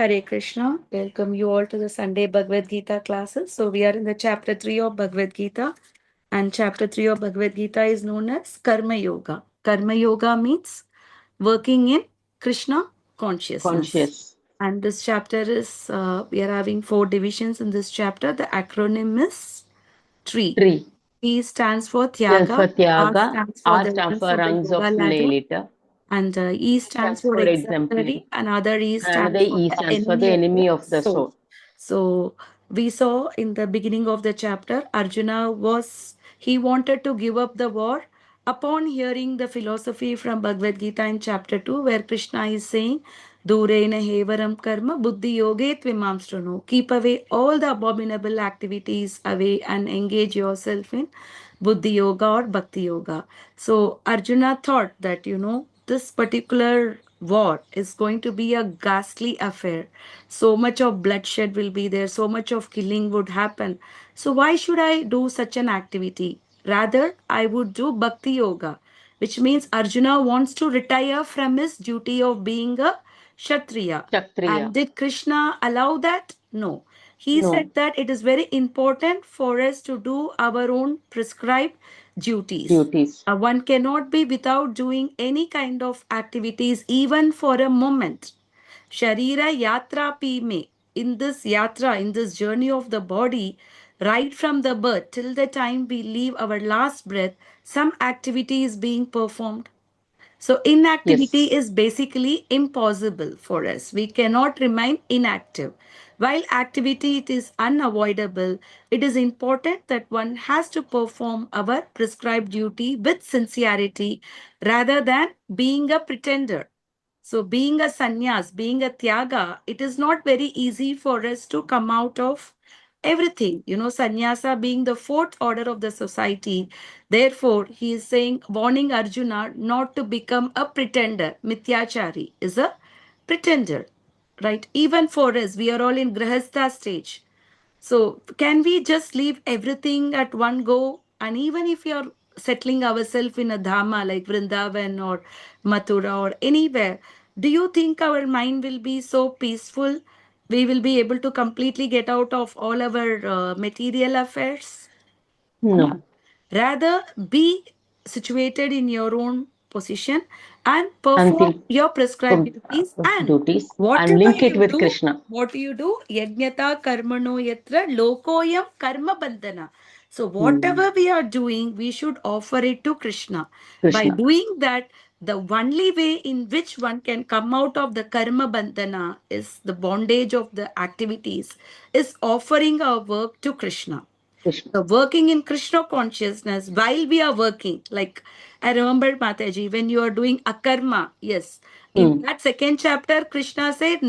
Hare Krishna. Welcome you all to the Sunday Bhagavad Gita classes. So we are in the chapter 3 of Bhagavad Gita, and chapter 3 of Bhagavad Gita is known as Karma Yoga. Karma Yoga means working in Krishna consciousness. Conscious. And this chapter is, we are having 4 divisions in this chapter. The acronym is TREE. Tree. T stands for Stands Tyaga, for R Tyaga. stands for R the stands rungs for of the rungs of yoga ladder, Lilita. and E stands Stands for for exemplary. exemplary, and other E Another stands for E the stands for the enemy of the enemy of the soul. soul. So we saw in the beginning of the chapter, he wanted to give up the war upon hearing the philosophy from Bhagavad Gita in chapter 2, where Krishna is saying, Durena hevaram karma buddhi yoget vimamstrano. Keep away all the abominable activities away and engage yourself in buddhi yoga or bhakti yoga. So Arjuna thought that, this particular war is going to be a ghastly affair. So much of bloodshed will be there, so much of killing would happen. So why should I do such an activity? Rather, I would do bhakti yoga, which means Arjuna wants to retire from his duty of being a Kshatriya. And Kshatriya. did Krishna allow that? No. He No. said that it is very important for us to do our own prescribed duties. Duties. One cannot be without doing any kind of activities, even for a moment. Sharira yatra pi me. In this yatra, in this journey of the body, right from the birth till the time we leave our last breath, some activity is being performed. So Yes. inactivity is basically impossible for us. We cannot remain inactive. While activity it is unavoidable, it is important that one has to perform our prescribed duty with sincerity rather than being a pretender. So being a sannyas, being a tyaga, it is not very easy for us to come out of everything. Sannyasa being the fourth order of the society. Therefore, he is saying, warning Arjuna not to become a pretender. Mithyachari is a pretender, right? Even for us, we are all in Grahastha stage. So, can we just leave everything at one go? And even if you're settling ourselves in a dhama like Vrindavan or Mathura or anywhere, do you think our mind will be so peaceful? We will be able to completely get out of all our material affairs? No. No. Rather, be situated in your own position and perform Until your prescribed duties. And duties and whatever link it you with do, Krishna. what do you do? Yajnata karmano yatra lokoyam karma bandhana. So, Hmm. whatever we are doing, we should offer it to Krishna. By Krishna. doing that, the only way in which one can come out of the karma bandhana is the bondage of the activities, is offering our work to Krishna. Krishna. So working in Krishna consciousness while we are working, like I remember Mataji, when you are doing akarma, yes, in Hmm. that second chapter, Krishna said,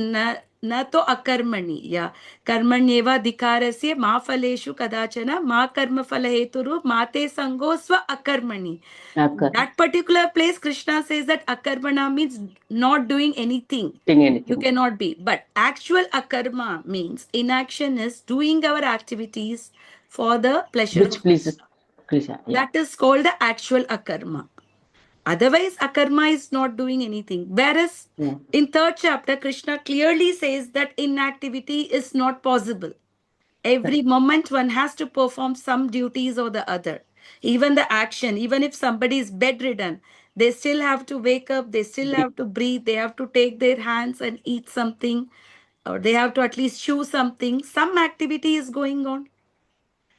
na to akarmani, yeah, karmanyeva dhikarasya ma phaleshu kadachana ma karma phala heturu mate sango swa akarmani. Akar. That particular place, Krishna says that akarmana means not doing anything. Doing You anything. cannot be. But actual akarma means inaction is doing our activities for the pleasure Which of pleases Krishna. Krishna. Yeah. That is called the actual akarma. Otherwise, akarma is not doing anything. Whereas Yeah. in third chapter, Krishna clearly says that inactivity is not possible. Every Correct. moment one has to perform some duties or the other. Even the action, even if somebody is bedridden, they still have to wake up, they still Breathe. have to breathe, they have to take their hands and eat something, or they have to at least chew something. Some activity is going on.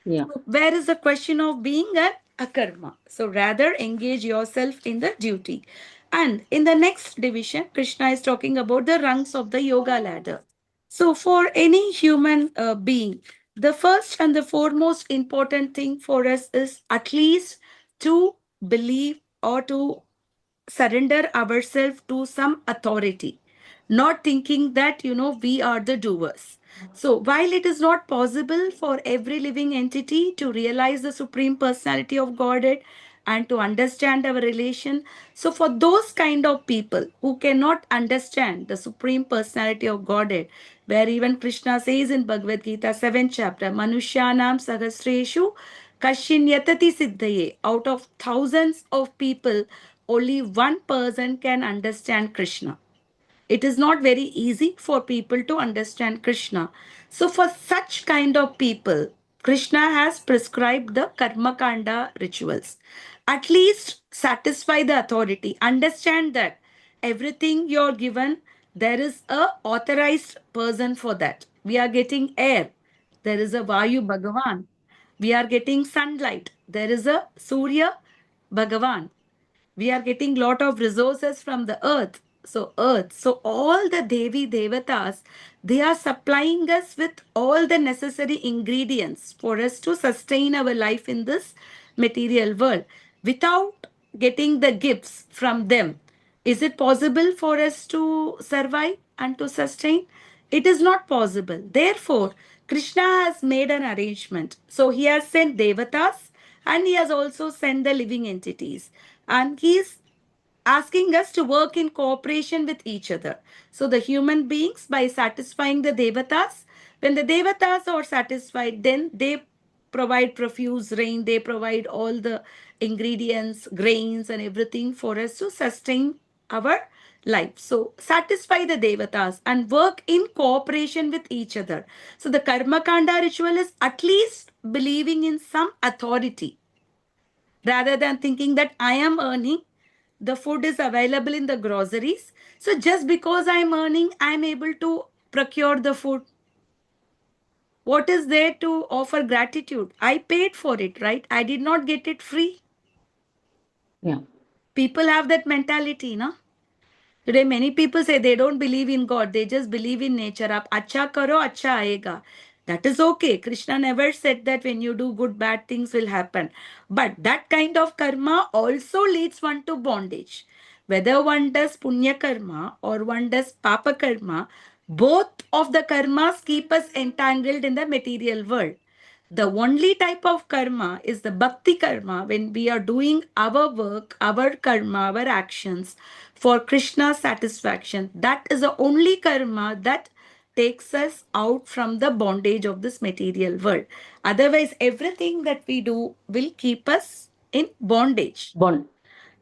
Yeah. So where is the question of being a karma? So rather engage yourself in the duty. And in the next division, Krishna is talking about the rungs of the yoga ladder. So for any human being, the first and the foremost important thing for us is at least to believe or to surrender ourselves to some authority, not thinking that, we are the doers. So, while it is not possible for every living entity to realize the Supreme Personality of Godhead and to understand our relation, so for those kind of people who cannot understand the Supreme Personality of Godhead, where even Krishna says in Bhagavad Gita, 7th chapter, Manushyanam Sahasreshu Kashin Yatati Siddhaye, out of thousands of people, only one person can understand Krishna. It is not very easy for people to understand Krishna. So, for such kind of people, Krishna has prescribed the Karma Kanda rituals. At least satisfy the authority. Understand that everything you're given, there is a authorized person for that. We are getting air. There is a Vayu Bhagavan. We are getting sunlight. There is a Surya Bhagavan. We are getting lot of resources from the earth. So all the Devi Devatas, they are supplying us with all the necessary ingredients for us to sustain our life in this material world. Without getting the gifts from them, is it possible for us to survive and to sustain? It is not possible. Therefore, Krishna has made an arrangement. So he has sent devatas and he has also sent the living entities. And he is asking us to work in cooperation with each other. So the human beings, by satisfying the devatas, when the devatas are satisfied, then they provide profuse rain, they provide all the ingredients, grains, and everything for us to sustain our life. So satisfy the devatas and work in cooperation with each other. So the Karma Kanda ritual is at least believing in some authority rather than thinking that I am earning, the food is available in the groceries. So just because I'm earning, I'm able to procure the food. What is there to offer gratitude? I paid for it, right? I did not get it free. Yeah. People have that mentality, no? Today, many people say they don't believe in God. They just believe in nature. Aap acha karo, acha aega. That is okay. Krishna never said that when you do good, bad things will happen. But that kind of karma also leads one to bondage. Whether one does punya karma or one does papa karma, both of the karmas keep us entangled in the material world. The only type of karma is the bhakti karma, when we are doing our work, our karma, our actions for Krishna's satisfaction. That is the only karma that takes us out from the bondage of this material world. Otherwise, everything that we do will keep us in bondage. Bond.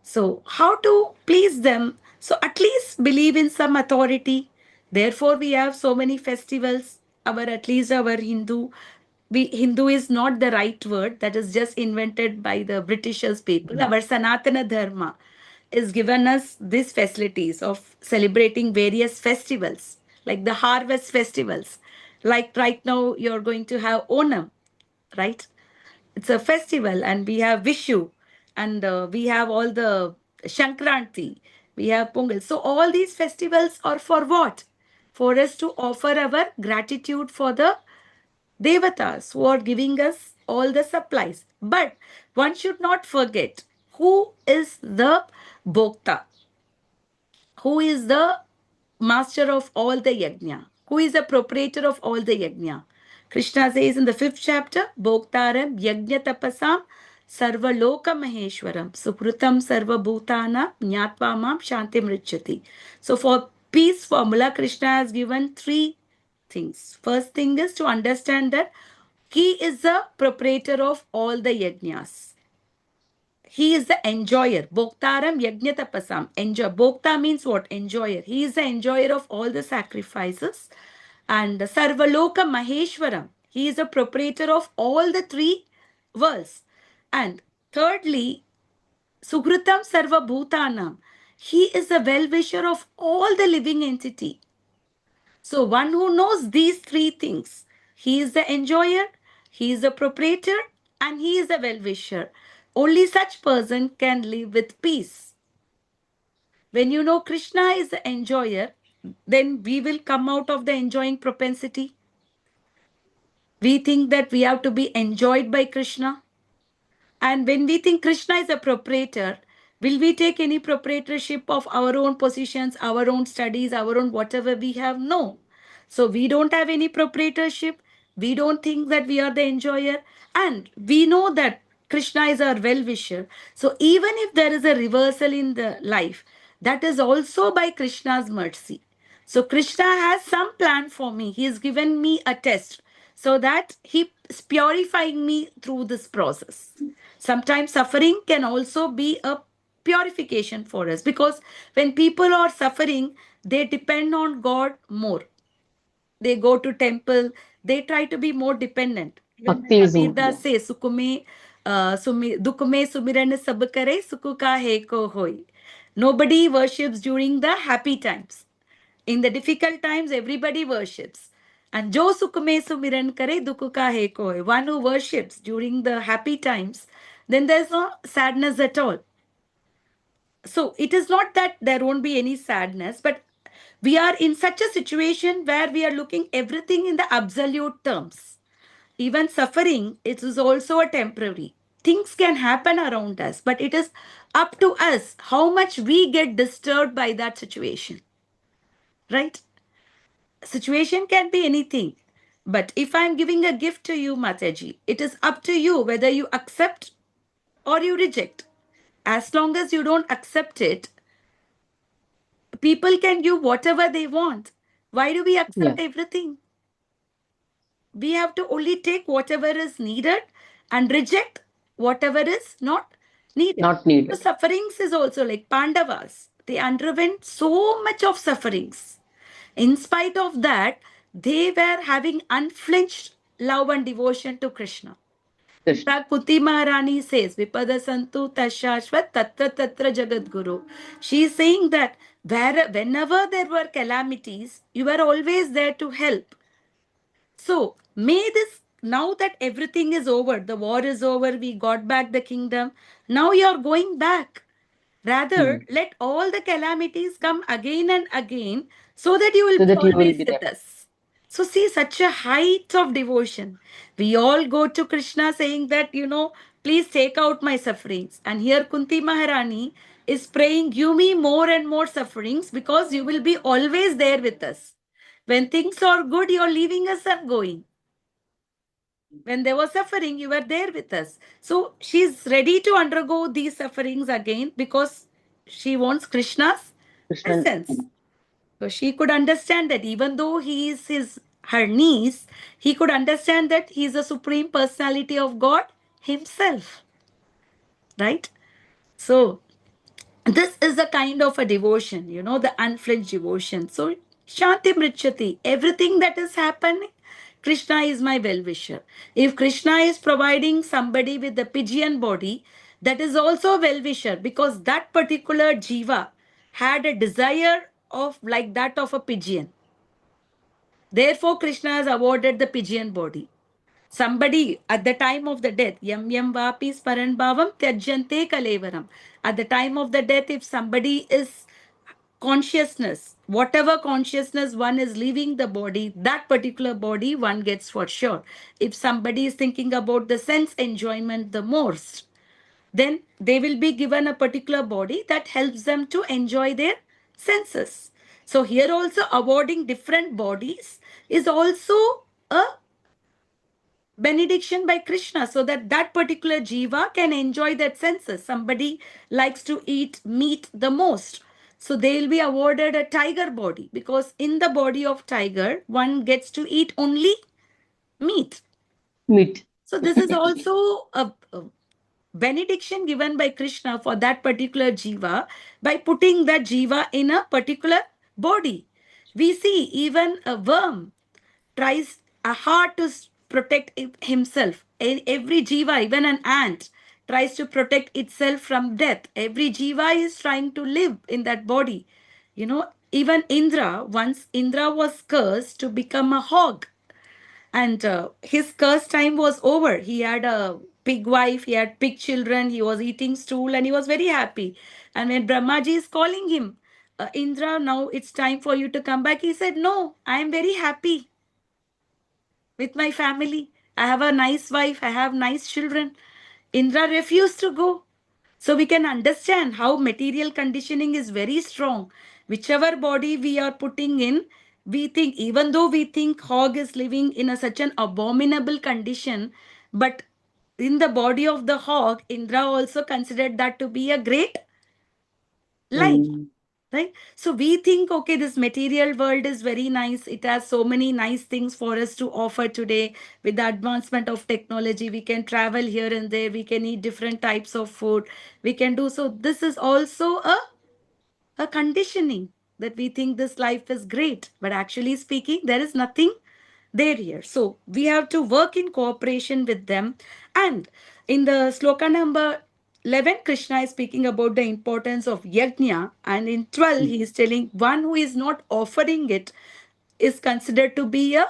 So, how to please them? So, at least believe in some authority. Therefore, we have so many festivals. At least our Hindu is not the right word. That is just invented by the Britishers people. Our Sanatana Dharma is given us these facilities of celebrating various festivals, like the harvest festivals. Like right now, you're going to have Onam, right? It's a festival, and we have Vishu, and we have all the Shankranti, we have Pongal. So all these festivals are for what? For us to offer our gratitude for the devatas who are giving us all the supplies. But one should not forget who is the Bhokta, who is the master of all the yajna, who is the proprietor of all the yajna. Krishna says in the 5th chapter, Bhoktaram yajna tapasam sarvaloka maheshwaram sukrutam sarvabhutana jnatva mam shantim richati. So for peace formula, Krishna has given three things. First thing is to understand that he is the proprietor of all the yajnas. He is the enjoyer. Bhoktaram yajnatapasam. Enjoy. Bhokta means what? Enjoyer. He is the enjoyer of all the sacrifices. And Sarvaloka Maheshwaram. He is the proprietor of all the three worlds. And thirdly, Sugrutam Sarva Bhutanam. He is the well-wisher of all the living entity. So one who knows these three things, he is the enjoyer, he is the proprietor, and he is the well-wisher. Only such person can live with peace. When you know Krishna is the enjoyer, then we will come out of the enjoying propensity. We think that we have to be enjoyed by Krishna. And when we think Krishna is a proprietor, will we take any proprietorship of our own positions, our own studies, our own whatever we have? No. So we don't have any proprietorship. We don't think that we are the enjoyer. And we know that Krishna is our well-wisher. So even if there is a reversal in the life, that is also by Krishna's mercy. So Krishna has some plan for me. He has given me a test so that he is purifying me through this process. Sometimes suffering can also be a purification for us, because when people are suffering, they depend on God more. They go to temple, they try to be more dependent. Even when Kabir Bhaktivism. Das says, Sukume, Dukume Sumiran Sab Kare, Sukuka Heko Hoi. Nobody worships during the happy times. In the difficult times, everybody worships. And Jo Sukume Sumiran Kare, Dukuka Heko Hoi. One who worships during the happy times, then there's no sadness at all. So it is not that there won't be any sadness, but we are in such a situation where we are looking everything in the absolute terms. Even suffering, it is also a temporary. Things can happen around us, but it is up to us how much we get disturbed by that situation. Right? Situation can be anything. But if I'm giving a gift to you, Mataji, it is up to you whether you accept or you reject. As long as you don't accept it, people can give whatever they want. Why do we Yeah. accept everything? We have to only take whatever is needed and reject whatever is not needed. Not The needed. sufferings is also like Pandavas. They underwent so much of sufferings. In spite of that, they were having unflinched love and devotion to Krishna. In Krishna. fact, Puti Maharani says, Vipada Santu Tashashvat Tatra Tatra Jagat Guru. She is saying that whenever there were calamities, you were always there to help. So, may this, now that everything is over, the war is over, we got back the kingdom, now you're going back. Rather, let all the calamities come again and again so that you will So be that you will always be with there. us. So, see, such a height of devotion. We all go to Krishna saying that, please take out my sufferings. And here Kunti Maharani is praying, give me more and more sufferings because you will be always there with us. When things are good, you're leaving us and going. When there was suffering, you were there with us. So she's ready to undergo these sufferings again because she wants Krishna's Krishna. essence. So she could understand that even though he is her niece, he could understand that he is the supreme personality of God himself. Right? So this is a kind of a devotion, the unflinched devotion. So, Shanti Mrichati, everything that is happening, Krishna is my well wisher. If Krishna is providing somebody with the pigeon body, that is also a well wisher because that particular jiva had a desire of like that of a pigeon. Therefore, Krishna has awarded the pigeon body. Somebody at the time of the death, yam yam vapi sparan bhavam tyajyante kalevaram. At the time of the death, if somebody is consciousness, whatever consciousness one is leaving the body, that particular body one gets for sure. If somebody is thinking about the sense enjoyment the most, then they will be given a particular body that helps them to enjoy their senses. So here also awarding different bodies is also a benediction by Krishna so that that particular jiva can enjoy that senses. Somebody likes to eat meat the most. So they'll be awarded a tiger body because in the body of tiger, one gets to eat only meat. Meet. So this is also a benediction given by Krishna for that particular jiva by putting that jiva in a particular body. We see even a worm tries hard to protect himself. Every jiva, even an ant, tries to protect itself from death. Every jiva is trying to live in that body. Even Indra, once Indra was cursed to become a hog. And his curse time was over. He had a pig wife, he had pig children, he was eating stool, and he was very happy. And when Brahmaji is calling him, Indra, now it's time for you to come back, he said, no, I am very happy with my family. I have a nice wife, I have nice children. Indra refused to go. So we can understand how material conditioning is very strong. Whichever body we are putting in, we think, even though we think hog is living in such an abominable condition, but in the body of the hog, Indra also considered that to be a great life. Mm. Right? So we think, okay, this material world is very nice. It has so many nice things for us to offer today. With the advancement of technology, we can travel here and there. We can eat different types of food. We can do so. This is also a conditioning. that we think this life is great, but actually speaking, there is nothing there here. So we have to work in cooperation with them. And in the sloka number 11, Krishna is speaking about the importance of yajna, and in 12, he is telling one who is not offering it is considered to be a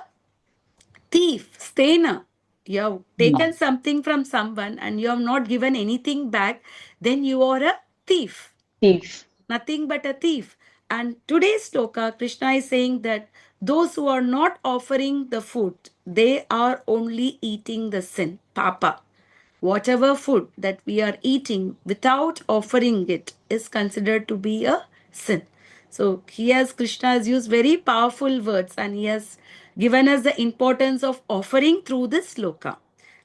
thief, stena. You have taken something from someone and you have not given anything back, then you are a thief. Thief. Nothing but a thief. And today's sloka, Krishna is saying that those who are not offering the food, they are only eating the sin, papa. Whatever food that we are eating without offering it is considered to be a sin. So Krishna has used very powerful words and he has given us the importance of offering through this sloka.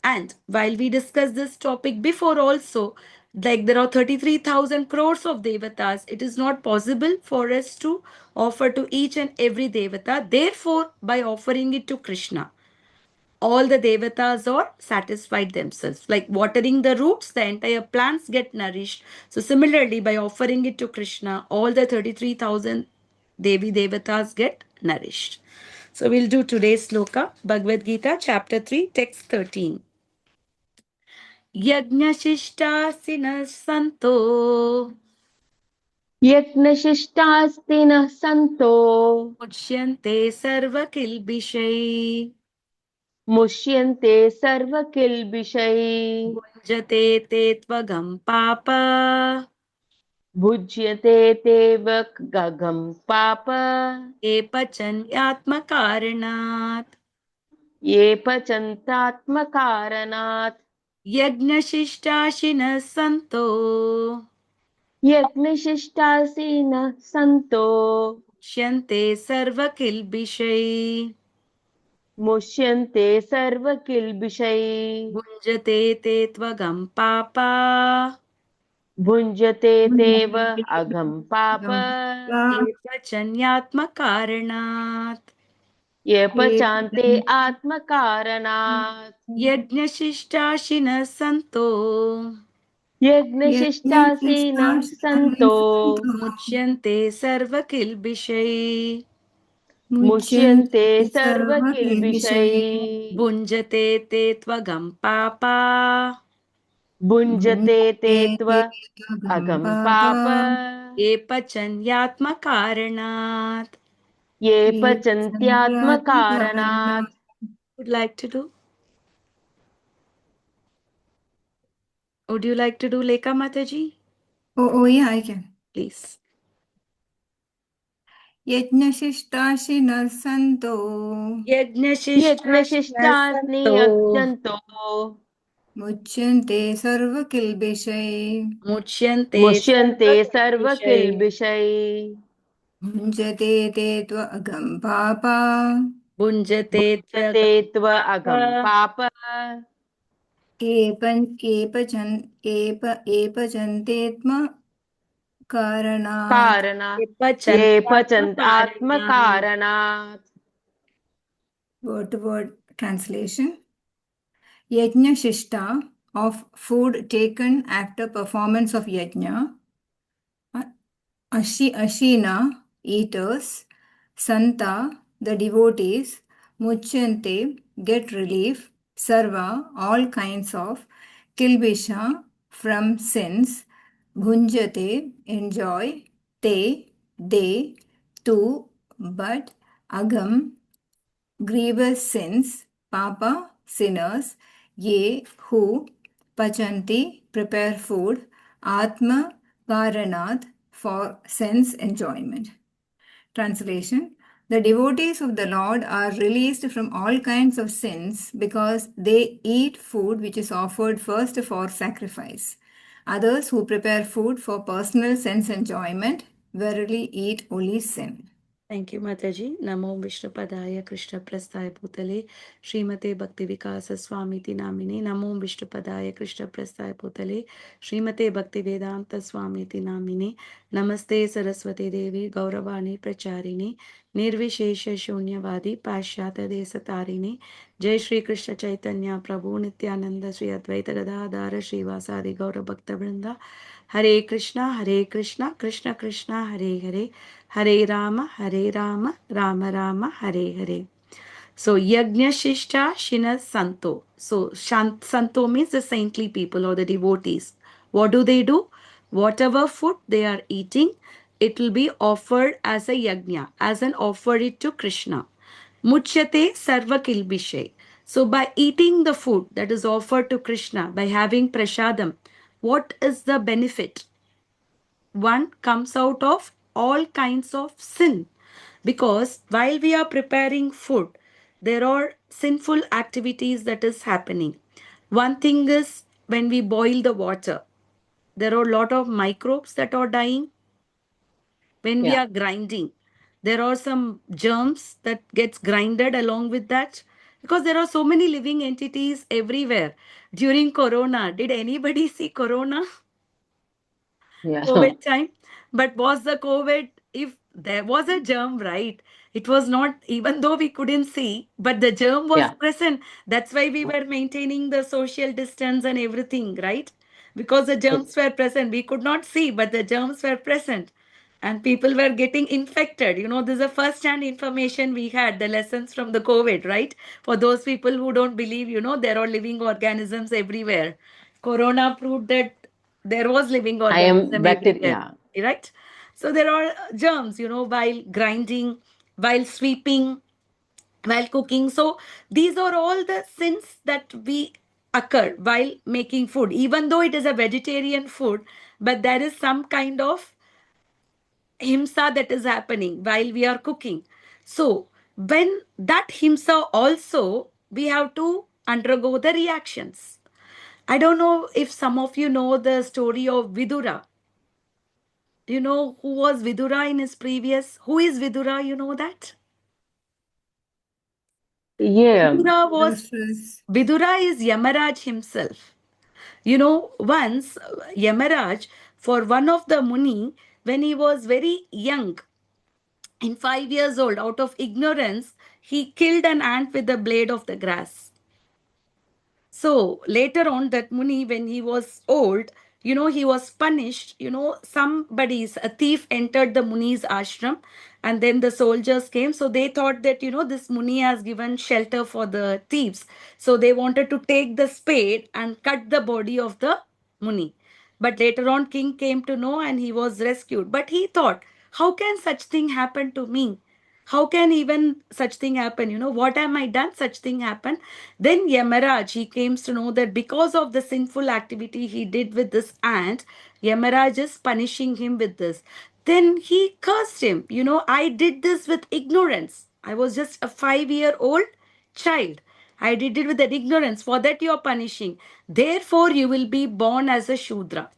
And while we discussed this topic before also, like there are 33,000 crores of devatas, it is not possible for us to offer to each and every devata. Therefore, by offering it to Krishna, all the devatas are satisfied themselves. Like watering the roots, the entire plants get nourished. So similarly, by offering it to Krishna, all the 33,000 Devi Devatas get nourished. So we'll do today's sloka, Bhagavad Gita, chapter 3, text 13. Yajnashishtasinah santo यज्ञशिष्टास्तिनः सन्तो मुच्यन्ते सर्वकिल्बिषै मुष्यन्ते सर्वकिल्बिषैः भुञ्जते ते त्वगं पाप भुज्यते ते गगं पाप ये पचन्यात्मकारणात् ये पचन्तात्मकारणात् यज्ञशिष्टाशिनः सन्तो यज्ञशिष्टासीनः सन्तो मुच्यन्ते सर्वकिल्बिषै मुष्यन्ते सर्वकिल्बिषैः भुञ्जते ते त्वगं पापा भुञ्जते तेव अघं पाप ये पचन्यात्मकारणात् ये पचान्ते आत्मकारणात् यज्ञशिष्टाशिनः सन्तो यज्ञशिष्टासीनः सन्तो मुच्यन्ते सर्वकिल्बिषै मुच्यन्ते सर्वकिल्बिषैः भुञ्जते ते त्वगं पापा भुञ्जते ते त्व अघं पाप ये पचन्यात्मकारणात्. ये पचन्त्यात्मकारणात्. Would like to do? Would you like to do, Lekha Mataji? Oh, yeah, I can. Please. यज्ञशिष्टाशिनः सन्तो यज्ञशिष्टास्नि यज्ञन्तो मुच्यन्ते सर्वकिल्बिषैः मुच्यन्ते सर्वकिल्बिषैः भुञ्जते ते त्वगं पापा भुञ्जते भुञ्जते त्व अघं पाप एपचन्तेत्म कारणात् ये पचन्त आत्मकारणात्. word to word translation. Yajna of food taken after performance of yajna. Ashina, eaters. Santa, the devotees. Muchyante, get relief. Sarva, all kinds of. Kilbisha, from sins. Bhunjate, enjoy. Te, they. To, but. Agam, grievous sins. Papa, sinners. Ye, who. Pachanti, prepare food. Atma, karanat, for sense enjoyment. Translation. The devotees of the Lord are released from all kinds of sins because they eat food which is offered first for sacrifice. Others who prepare food for personal sense enjoyment verily eat only sin. Thank you, Mataji. Namo Vishnupadaya Krishna Prasthaya Bhutale Srimate Bhakti Vikasa Swamiti Namine. Namo Vishnupadaya Krishna Prasthaya Bhutale Srimate Bhakti Vedanta Swamiti Namine. Namaste Saraswati Devi Gauravani Pracharine निर्विशेष शून्यवादी पाश्चात्य देश तारिणी जय श्री कृष्ण चैतन्य प्रभु नित्यानंद श्री अद्वैत गदाधर श्रीवासादि गौर भक्त वृंदा हरे Krishna Krishna Krishna Hare Hare Hare Ram Ram Ram Hare Hare. So Yajna Shishta Shina Santo. So Santo means the saintly people or the devotees. What do? Whatever food they are eating, it will be offered as a yajna, as an offer it to Krishna. Muchyate sarva kilbishe. So by eating the food that is offered to Krishna, by having prasadam, what is the benefit? One comes out of all kinds of sin, because while we are preparing food there are sinful activities that is happening. One thing is, when we boil the water, there are a lot of microbes that are dying. When we Yeah. are grinding, there are some germs that gets grinded along with that, because there are so many living entities everywhere. During corona, did anybody see corona? Yeah. COVID time. But was the COVID, if there was a germ, right? It was not, even though we couldn't see, but the germ was Yeah. present. That's why we were maintaining the social distance and everything, right? Because the germs were present. We could not see, but the germs were present. And people were getting infected. You know, this is the first hand information we had, the lessons from the COVID, right? For those people who don't believe, you know, there are living organisms everywhere. Corona proved that there was living I am organism everywhere, bacteria. right? So there are germs, you know, while grinding, while sweeping, while cooking. So these are all the sins that we occur while making food, even though it is a vegetarian food, but there is some kind of himsa that is happening while we are cooking. So when that himsa also, we have to undergo the reactions. I don't know if some of you know the story of Vidura. You know who was Vidura in his previous? Who is Vidura? You know that? Yeah. Vidura was Versus Vidura is Yamaraj himself. You know, once Yamaraj, for one of the Muni, when he was very young, in 5 years old, out of ignorance, he killed an ant with the blade of the grass. So later on, that Muni, when he was old, you know, he was punished. You know, a thief entered the Muni's ashram, and then the soldiers came. So they thought that, you know, this Muni has given shelter for the thieves. So they wanted to take the spade and cut the body of the Muni. But later on, king came to know and he was rescued. But he thought, how can such thing happen to me? How can even such thing happen? You know, what am I done? Such thing happen. Then Yamaraj, he came to know that because of the sinful activity he did with this ant, Yamaraj is punishing him with this. Then he cursed him. You know, I did this with ignorance. I was just a 5-year-old child. I did it with that ignorance. For that you are punishing. Therefore, you will be born as a Shudra.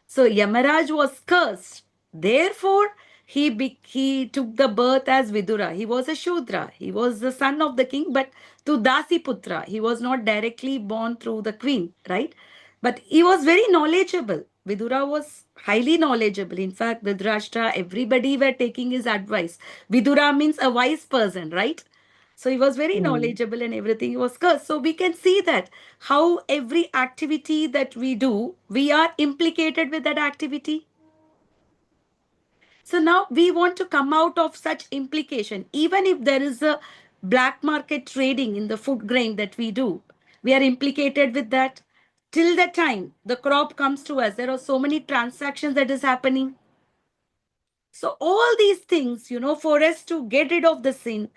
So Yamaraj was cursed. Therefore, he took the birth as Vidura. He was a Shudra. He was the son of the king, but to Dasi Putra. He was not directly born through the queen, right? But he was very knowledgeable. Vidura was highly knowledgeable. In fact, Dhritarashtra, everybody were taking his advice. Vidura means a wise person, right? So he was very Mm. knowledgeable and everything. He was cursed. So we can see that how every activity that we do, we are implicated with that activity. So now we want to come out of such implication. Even if there is a black market trading in the food grain that we do, we are implicated with that. Till the time the crop comes to us, there are so many transactions that is happening. So all these things, you know, for us to get rid of the sin,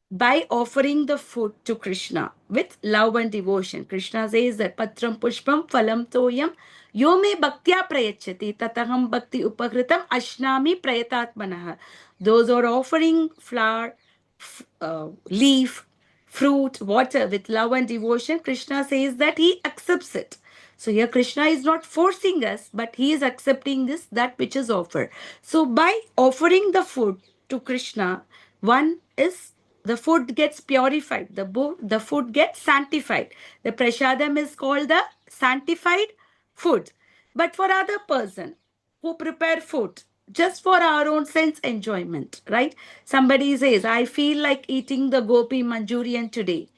by offering the food to Krishna with love and devotion. Krishna says that Patram Pushpam Phalam Toyam Yome Bhaktya Prayachati Tataham Bhakti Upakritam Ashnami Prayatatmanaha. Those are offering flower, leaf, fruit, water with love and devotion. Krishna says that he accepts it. So here Krishna is not forcing us, but he is accepting this, that which is offered. So by offering the food to Krishna, one is the food gets purified, the food gets sanctified. The prasadam is called the sanctified food. But for other person who prepare food, just for our own sense enjoyment, right? Somebody says, I feel like eating the gopi Manchurian today.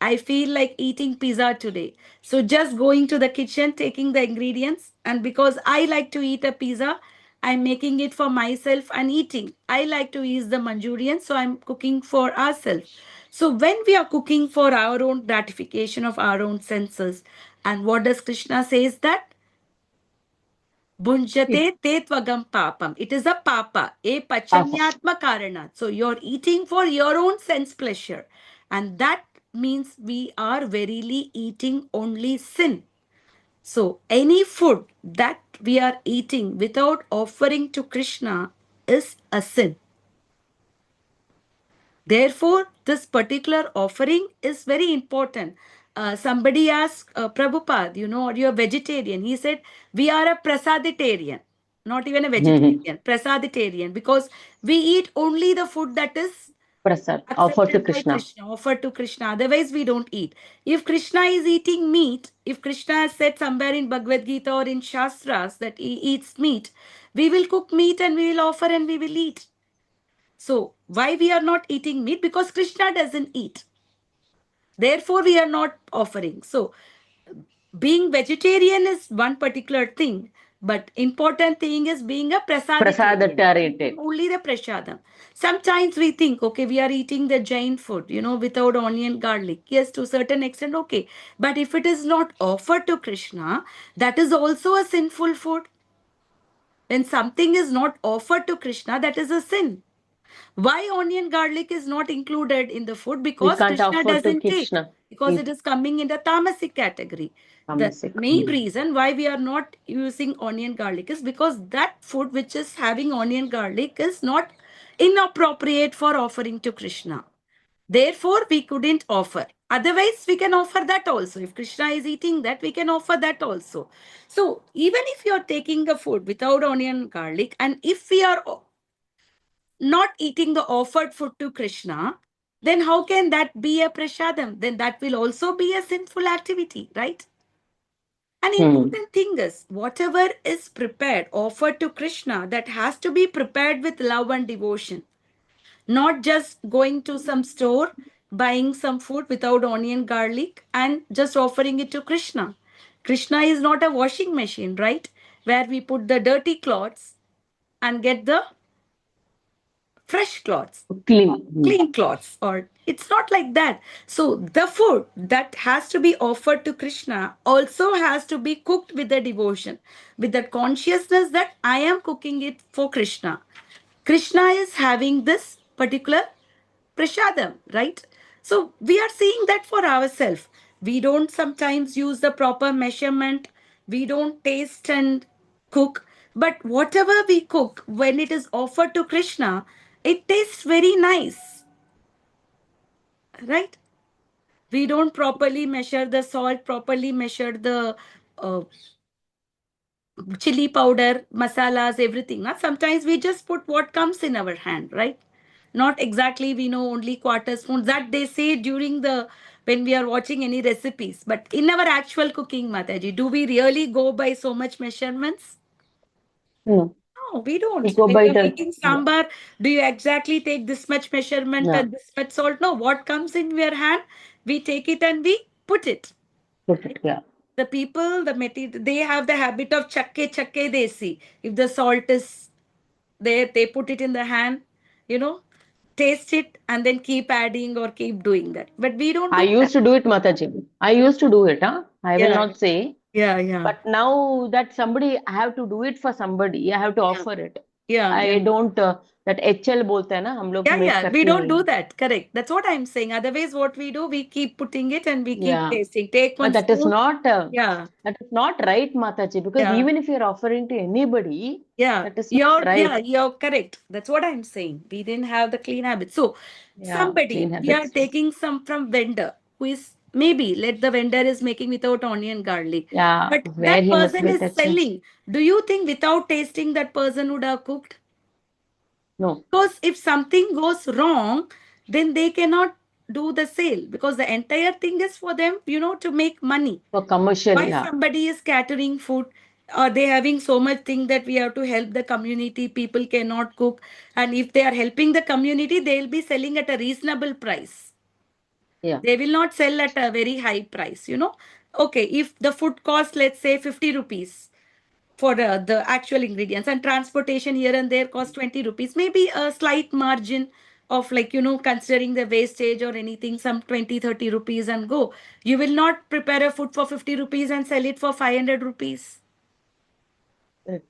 I feel like eating pizza today. So just going to the kitchen, taking the ingredients, and because I like to eat a pizza, I'm making it for myself and eating. I like to eat the Manchurian, so I'm cooking for ourselves. So when we are cooking for our own gratification of our own senses, and what does Krishna says that? Bhunjate te tvagam papam. It is a papa, a Papa. pachanyatma karanat. So you're eating for your own sense pleasure. And that means we are verily eating only sin. So any food that we are eating without offering to Krishna is a sin. Therefore, this particular offering is very important. Somebody asked Prabhupada, are you a vegetarian? He said, we are a prasaditarian, not even a vegetarian, prasaditarian, because we eat only the food that is Prasad, offered to accepted by Krishna. Krishna, offered to Krishna. Otherwise, we don't eat. If Krishna is eating meat, if Krishna has said somewhere in Bhagavad Gita or in Shastras that he eats meat, we will cook meat and we will offer and we will eat. So, why we are not eating meat? Because Krishna doesn't eat. Therefore, we are not offering. So, being vegetarian is one particular thing, but important thing is being a prasaditarian. Prasadatariate. Only the prasadam. Sometimes we think, okay, we are eating the Jain food, without onion, garlic. Yes, to a certain extent, okay. But if it is not offered to Krishna, that is also a sinful food. When something is not offered to Krishna, that is a sin. Why onion garlic is not included in the food? We Because can't Krishna offer to doesn't take. Krishna. Because it is coming in the tamasic category. The Tamasic. main reason why we are not using onion garlic is because that food which is having onion garlic is not inappropriate for offering to Krishna. Therefore, we couldn't offer. Otherwise, we can offer that also. If Krishna is eating that, we can offer that also. So, even if you are taking a food without onion garlic, and if we are not eating the offered food to Krishna, then how can that be a prasadam? Then that will also be a sinful activity, right? An important thing is whatever is prepared, offered to Krishna, that has to be prepared with love and devotion. Not just going to some store, buying some food without onion, garlic, and just offering it to Krishna. Krishna is not a washing machine, right? Where we put the dirty clothes and get the fresh clothes, clean clothes, or it's not like that. So the food that has to be offered to Krishna also has to be cooked with the devotion, with the consciousness that I am cooking it for Krishna. Krishna is having this particular prasadam, right? So we are seeing that for ourselves. We don't sometimes use the proper measurement. We don't taste and cook. But whatever we cook, when it is offered to Krishna, it tastes very nice, right? We don't properly measure the salt, properly measure the uh, chili powder, masalas, everything. Sometimes we just put what comes in our hand, right? Not exactly we know only quarter spoon. That they say during the when we are watching any recipes. But in our actual cooking, Mataji, do we really go by so much measurements? No. No, we don't. We go When by you're the making sambar, do you exactly take this much measurement yeah. and this much salt? No, what comes in your hand, we take it and we put it. Put it, yeah. The people, the material, they have the habit of chakke, they see. If the salt is there, they put it in the hand, taste it and then keep adding or keep doing that. But we don't I do that. used to do it, Mataji. I used to do it, huh? I will Yeah, not say. yeah. But now that somebody, I have to do it for somebody. I have to offer it. Yeah. I don't, that HL बोलते हैं ना हम लोग make We करके don't नहीं. do that. Correct. That's what I'm saying. Otherwise, what we do, we keep putting it and we keep Yeah. tasting. Take But one spoon. Yeah. that is not right, Mataji, because Yeah. even if you're offering to anybody, Yeah, that is not right. you're correct. That's what I'm saying. We didn't have the clean habit. So Yeah, somebody, clean we are habits. taking some from vendor who is maybe let the vendor is making without onion garlic. Yeah, But where that he must person be is touching. selling. Do you think without tasting that person would have cooked? No, Because if something goes wrong, then they cannot do the sale because the entire thing is for them, to make money. for commercial, Why yeah. somebody is catering food? Are they having so much thing that we have to help the community? People cannot cook. And if they are helping the community, they'll be selling at a reasonable price. Yeah. They will not sell at a very high price, Okay, if the food cost, let's say 50 rupees for the actual ingredients, and transportation here and there cost 20 rupees, maybe a slight margin of, like, considering the wastage or anything, some 20-30 rupees, and go. You will not prepare a food for 50 rupees and sell it for 500 rupees. Correct.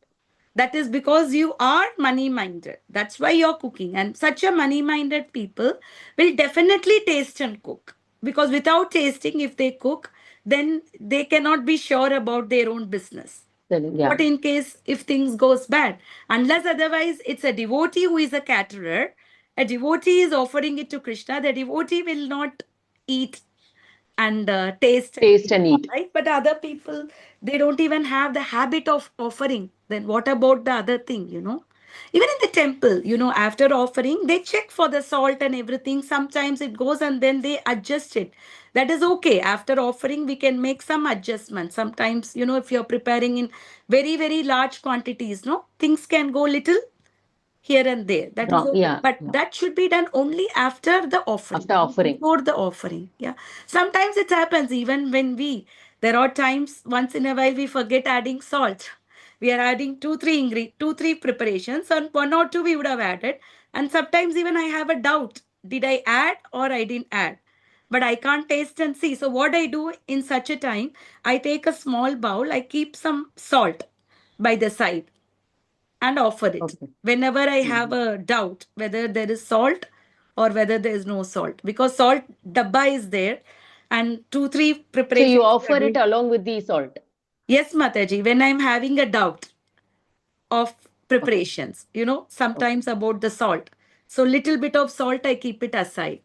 That is because you are money minded. That's why you're cooking. And such a money minded people will definitely taste and cook. Because without tasting, if they cook, then they cannot be sure about their own business. Yeah. What in case if things goes bad? Unless otherwise, it's a devotee who is a caterer. A devotee is offering it to Krishna. The devotee will not eat and taste and eat. right? But other people, they don't even have the habit of offering. Then what about the other thing? Even in the temple, after offering, they check for the salt and everything. Sometimes it goes and then they adjust it. That is okay. After offering, we can make some adjustments. Sometimes, if you're preparing in very, very large quantities, things can go little here and there. That is Wrong. okay. Yeah. But Yeah. that should be done only after the offering. After offering. Before the offering. Yeah. Sometimes it happens even when there are times once in a while we forget adding salt. We are adding two, three preparations, and one or two we would have added. And sometimes even I have a doubt. Did I add or I didn't add? But I can't taste and see. So what I do in such a time, I take a small bowl, I keep some salt by the side and offer it. Okay. Whenever I have a doubt whether there is salt or whether there is no salt, because salt dabba is there and 2-3 So preparations. you offer it along with the salt. Yes, Mataji, when I'm having a doubt of preparations, sometimes about the salt. So little bit of salt, I keep it aside.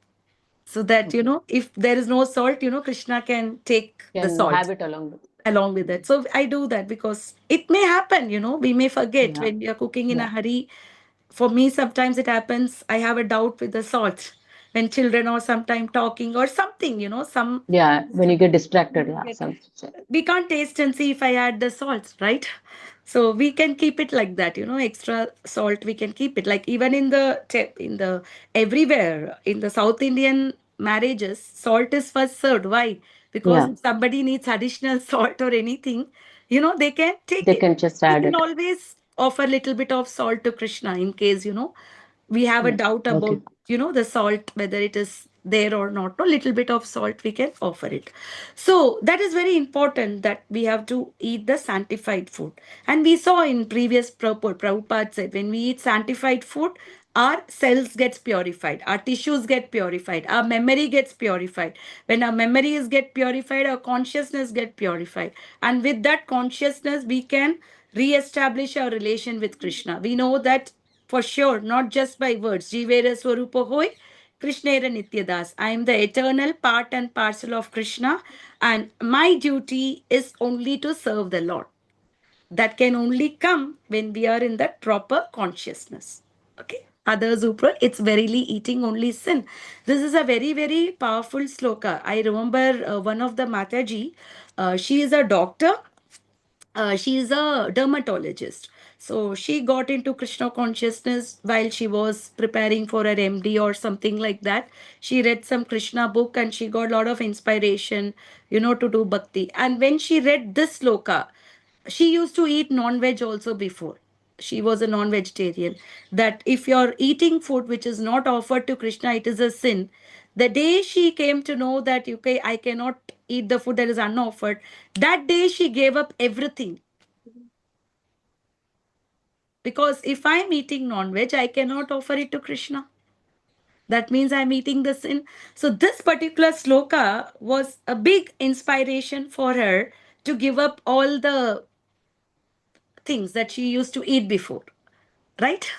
So that, if there is no salt, Krishna can take the Can salt have it along with it. along with it. So I do that because it may happen, we may forget Yeah. when we are cooking in a Yeah. hurry. For me, sometimes it happens, I have a doubt with the salt when children are sometime talking or something, some Yeah. When you get distracted. Yeah. we can't taste and see if I add the salts, right? So we can keep it like that, extra salt we can keep it. Like even in the everywhere in the South Indian marriages, salt is first served. Why? Because Yeah. if somebody needs additional salt or anything, they can take They it. can just We add can it. always offer a little bit of salt to Krishna in case, we have a Yeah. doubt Okay. about, the salt, whether it is there or not. No, little bit of salt, we can offer it. So that is very important that we have to eat the sanctified food. And we saw in previous Prabhupada said, when we eat sanctified food, our cells gets purified, our tissues get purified, our memory gets purified. When our memories get purified, our consciousness get purified. And with that consciousness, we can re-establish our relation with Krishna. We know that for sure, not just by words. Jivera Swarupa Hoy, Krishnera Nityadas. I am the eternal part and parcel of Krishna, and my duty is only to serve the Lord. That can only come when we are in that proper consciousness. Okay. Others Upra, it's verily eating only sin. This is a very, very powerful sloka. I remember one of the Mataji, she is a doctor, she is a dermatologist. So she got into Krishna consciousness while she was preparing for her MD or something like that. She read some Krishna book and she got a lot of inspiration, to do bhakti. And when she read this sloka, she used to eat non-veg also before. She was a non-vegetarian. That if you're eating food which is not offered to Krishna, it is a sin. The day she came to know that, okay, I cannot eat the food that is unoffered, that day she gave up everything. Because if I'm eating non-veg, I cannot offer it to Krishna. That means I'm eating the sin. So this particular sloka was a big inspiration for her to give up all the things that she used to eat before. Right?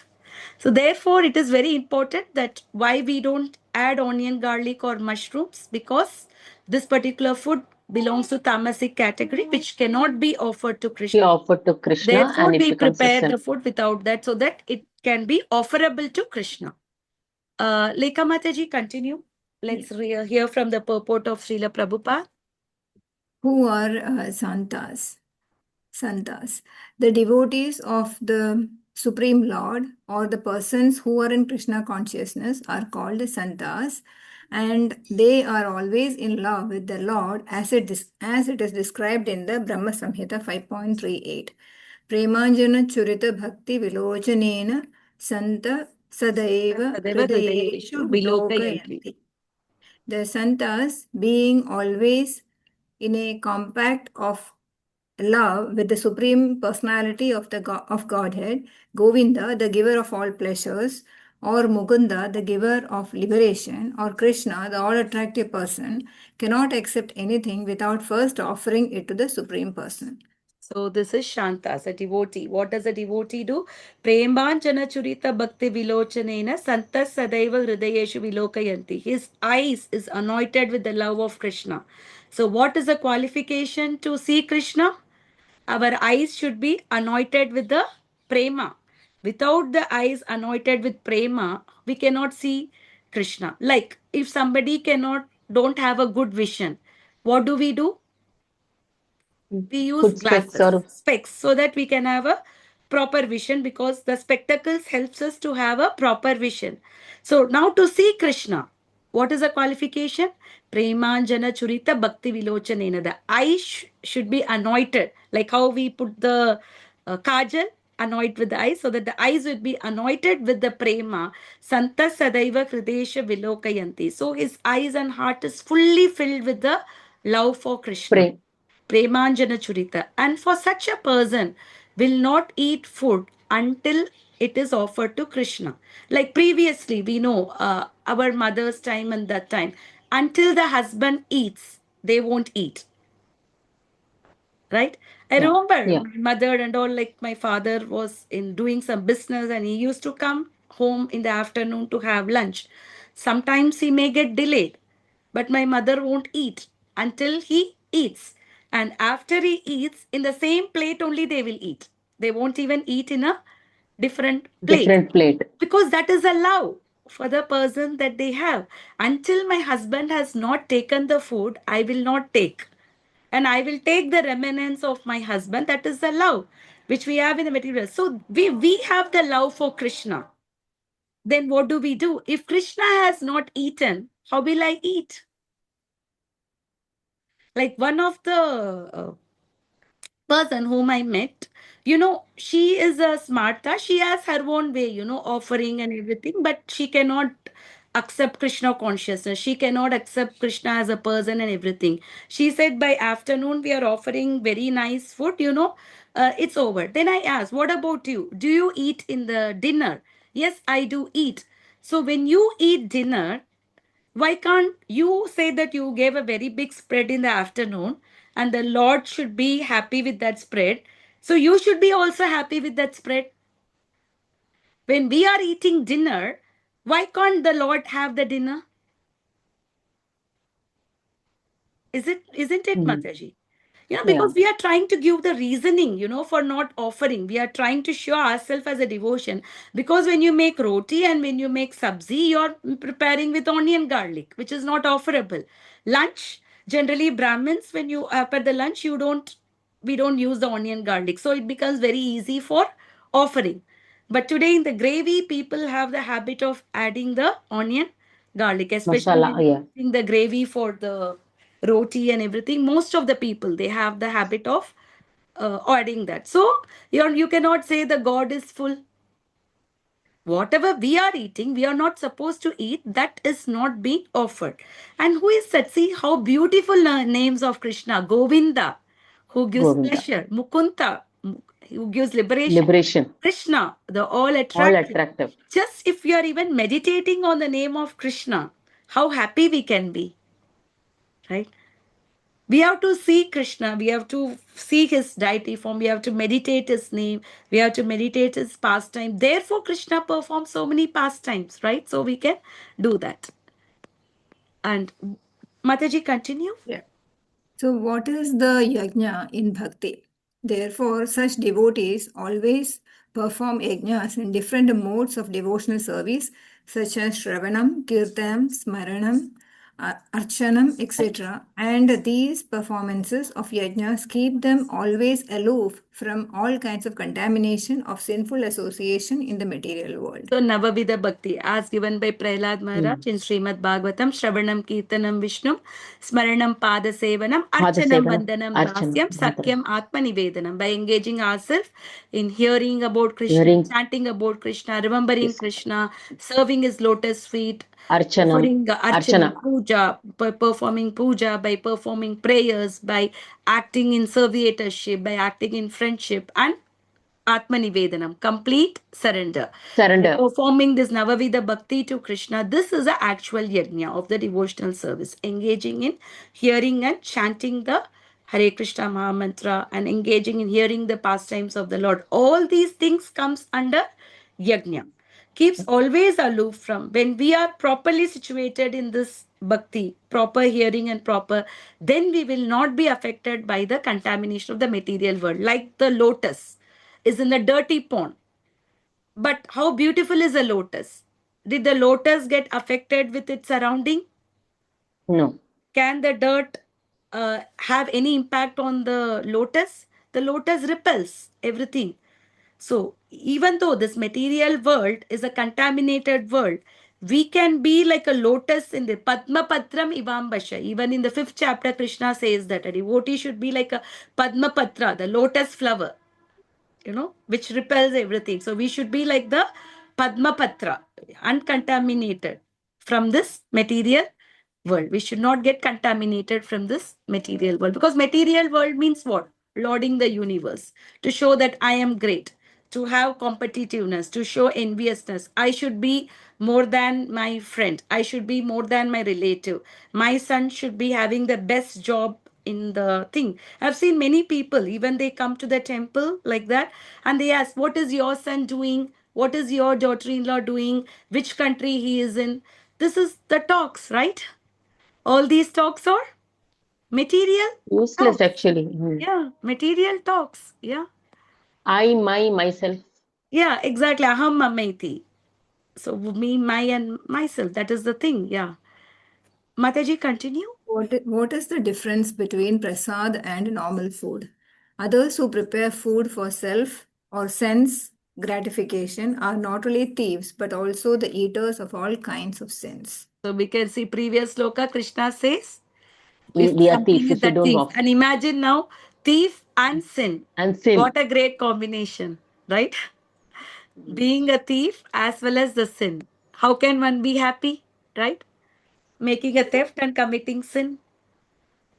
So therefore, it is very important that why we don't add onion, garlic or mushrooms, because this particular food belongs to tamasic category, which cannot be offered to Be Krishna. offered to Krishna Therefore, and it we becomes a prepare sin. the food without that so that it can be offerable to Krishna. Lekha Mataji, continue. Let's hear from the purport of Srila Prabhupada. Who are santas? Santas. The devotees of the Supreme Lord or the persons who are in Krishna consciousness are called Santas, and they are always in love with the Lord as it is described in the Brahma Samhita 5.38. Premanjana Churita Bhakti Vilojanena Santa Sadaiva Sadaiva Hridayeshu hridayeshu vilokayanti. Vilokayanti. The Santas, being always in a compact of love with the Supreme Personality of the of Godhead, Govinda, the giver of all pleasures, or Mukunda, the giver of liberation, or Krishna, the all-attractive person, cannot accept anything without first offering it to the Supreme Person. So this is Shantas, a devotee. What does a devotee do? Premanjana churita bhakti vilochanena santas sadaiva hridayeshu vilokayanti. His eyes is anointed with the love of Krishna. So what is the qualification to see Krishna? Our eyes should be anointed with the prema. Without the eyes anointed with prema, we cannot see Krishna. Like if somebody don't have a good vision, what do? We use Put specs or specs, so that we can have a proper vision, because the spectacles helps us to have a proper vision. So now to see Krishna, what is the qualification? Premanjana churita bhakti vilochanena. The eye should be anointed, like how we put the kajal, anoint with the eyes, so that the eyes would be anointed with the prema. Santa sadaiva hridesha vilokayanti. So his eyes and heart is fully filled with the love for Krishna. pray. Premanjana Churita. And for such a person, will not eat food until it is offered to Krishna. Like previously, we know our mother's time and that time, until the husband eats, they won't eat. Right? I Yeah. remember Yeah. my mother and all, like my father was in doing some business and he used to come home in the afternoon to have lunch. Sometimes he may get delayed, but my mother won't eat until he eats. And after he eats, in the same plate only they will eat. They won't even eat in a different plate, Different plate. because that is a love for the person that they have. Until my husband has not taken the food, I will not take. And I will take the remnants of my husband. That is the love which we have in the material. So we have the love for Krishna. Then what do? If Krishna has not eaten, how will I eat? Like one of the person whom I met, she is a smarta. She has her own way, offering and everything, but she cannot accept Krishna consciousness. She cannot accept Krishna as a person and everything. She said, by afternoon, we are offering very nice food, it's over. Then I asked, what about you? Do you eat in the dinner? Yes, I do eat. So when you eat dinner, why can't you say that you gave a very big spread in the afternoon and the Lord should be happy with that spread? So you should be also happy with that spread. When we are eating dinner, why can't the Lord have the dinner? Isn't it, Mataji? Because we are trying to give the reasoning, for not offering. We are trying to show ourselves as a devotion. Because when you make roti and when you make sabzi, you're preparing with onion garlic, which is not offerable. Lunch, generally Brahmins, when you after the lunch, we don't use the onion garlic. So it becomes very easy for offering. But today in the gravy, people have the habit of adding the onion garlic, especially Masala. when Yeah. using the gravy for the roti and everything. Most of the people, they have the habit of adding that. So you cannot say the God is full. Whatever we are eating, we are not supposed to eat. That is not being offered. And who is that? See how beautiful names of Krishna. Govinda, who gives Govinda. pleasure. Mukunda, who gives liberation. Liberation. Krishna, the all All attractive. attractive. Just if you are even meditating on the name of Krishna, how happy we can be. Right? We have to see Krishna. We have to see his deity form. We have to meditate his name. We have to meditate his pastime. Therefore, Krishna performs so many pastimes, right? So we can do that. And Mataji, continue. Yeah. So, what is the yajna in bhakti? Therefore, such devotees always perform yajnas in different modes of devotional service, such as Shravanam, Kirtanam, Smaranam, archanam, etc. And these performances of yajnas keep them always aloof from all kinds of contamination of sinful association in the material world. So Navavida Bhakti, as given by Prahlad Maharaj in Srimad Bhagavatam, Shravanam Kirtanam Vishnum, Smaranam Pada Sevanam, Archanam Padasevanam, Vandanam Archanam, Dasyam, Mantra. Sakyam Atma Nivedanam. By engaging ourselves in hearing about Krishna, Hearing, chanting about Krishna, remembering yes, Krishna, serving his lotus feet, Archanam, offering Archana, Archana. Puja, by performing Puja, by performing prayers, by acting in serviatorship, by acting in friendship, and Atma Nivedanam, complete surrender. By Surrender. performing this Navavida Bhakti to Krishna, this is the actual yajna of the devotional service. Engaging in hearing and chanting the Hare Krishna Maha Mantra and engaging in hearing the pastimes of the Lord. All these things comes under yajna. Keeps always aloof from. When we are properly situated in this bhakti, proper hearing and proper, then we will not be affected by the contamination of the material world. Like the lotus is in the dirty pond. But how beautiful is a lotus? Did the lotus get affected with its surrounding? No. Can the dirt have any impact on the lotus? The lotus repels everything. So, even though this material world is a contaminated world, we can be like a lotus in the Padma Patram Ivambasha. Even in the 5th chapter, Krishna says that a devotee should be like a Padma Patra, the lotus flower, which repels everything. So we should be like the Padma Patra, uncontaminated from this material world. We should not get contaminated from this material world, because material world means what? Lauding the universe, to show that I am great, to have competitiveness, to show enviousness. I should be more than my friend. I should be more than my relative. My son should be having the best job in the thing. I've seen many people, even they come to the temple like that, and they ask, what is your son doing? What is your daughter-in-law doing? Which country he is in? This is the talks, right? All these talks are material Useless talks. actually. Yeah, material talks. Yeah. I, myself. Yeah, exactly. Aham mamaiti. So me, my, and myself. That is the thing. Yeah. Mataji, continue. What is the difference between prasad and normal food? Others who prepare food for self or sense gratification are not only thieves but also the eaters of all kinds of sins. So we can see previous sloka, Krishna says, if We are something thief is if we a don't thief. walk. And imagine now, thief and sin. And sin. What a great combination, right? Being a thief as well as the sin. How can one be happy, right? Making a theft and committing sin.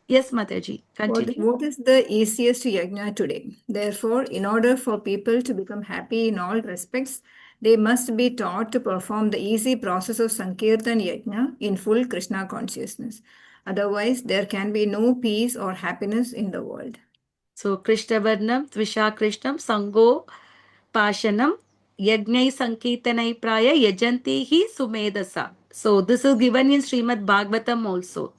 Yes, Mataji, continue. What is the easiest yajna today? Therefore, in order for people to become happy in all respects, they must be taught to perform the easy process of Sankirtan Yajna in full Krishna consciousness. Otherwise, there can be no peace or happiness in the world. So, Krishna Varnam, Tvisha Krishnam, Sango Pashanam, Yagnai Sankirtanai Praya, Yajanti hi Sumedasa. So, this is given in Srimad Bhagavatam also.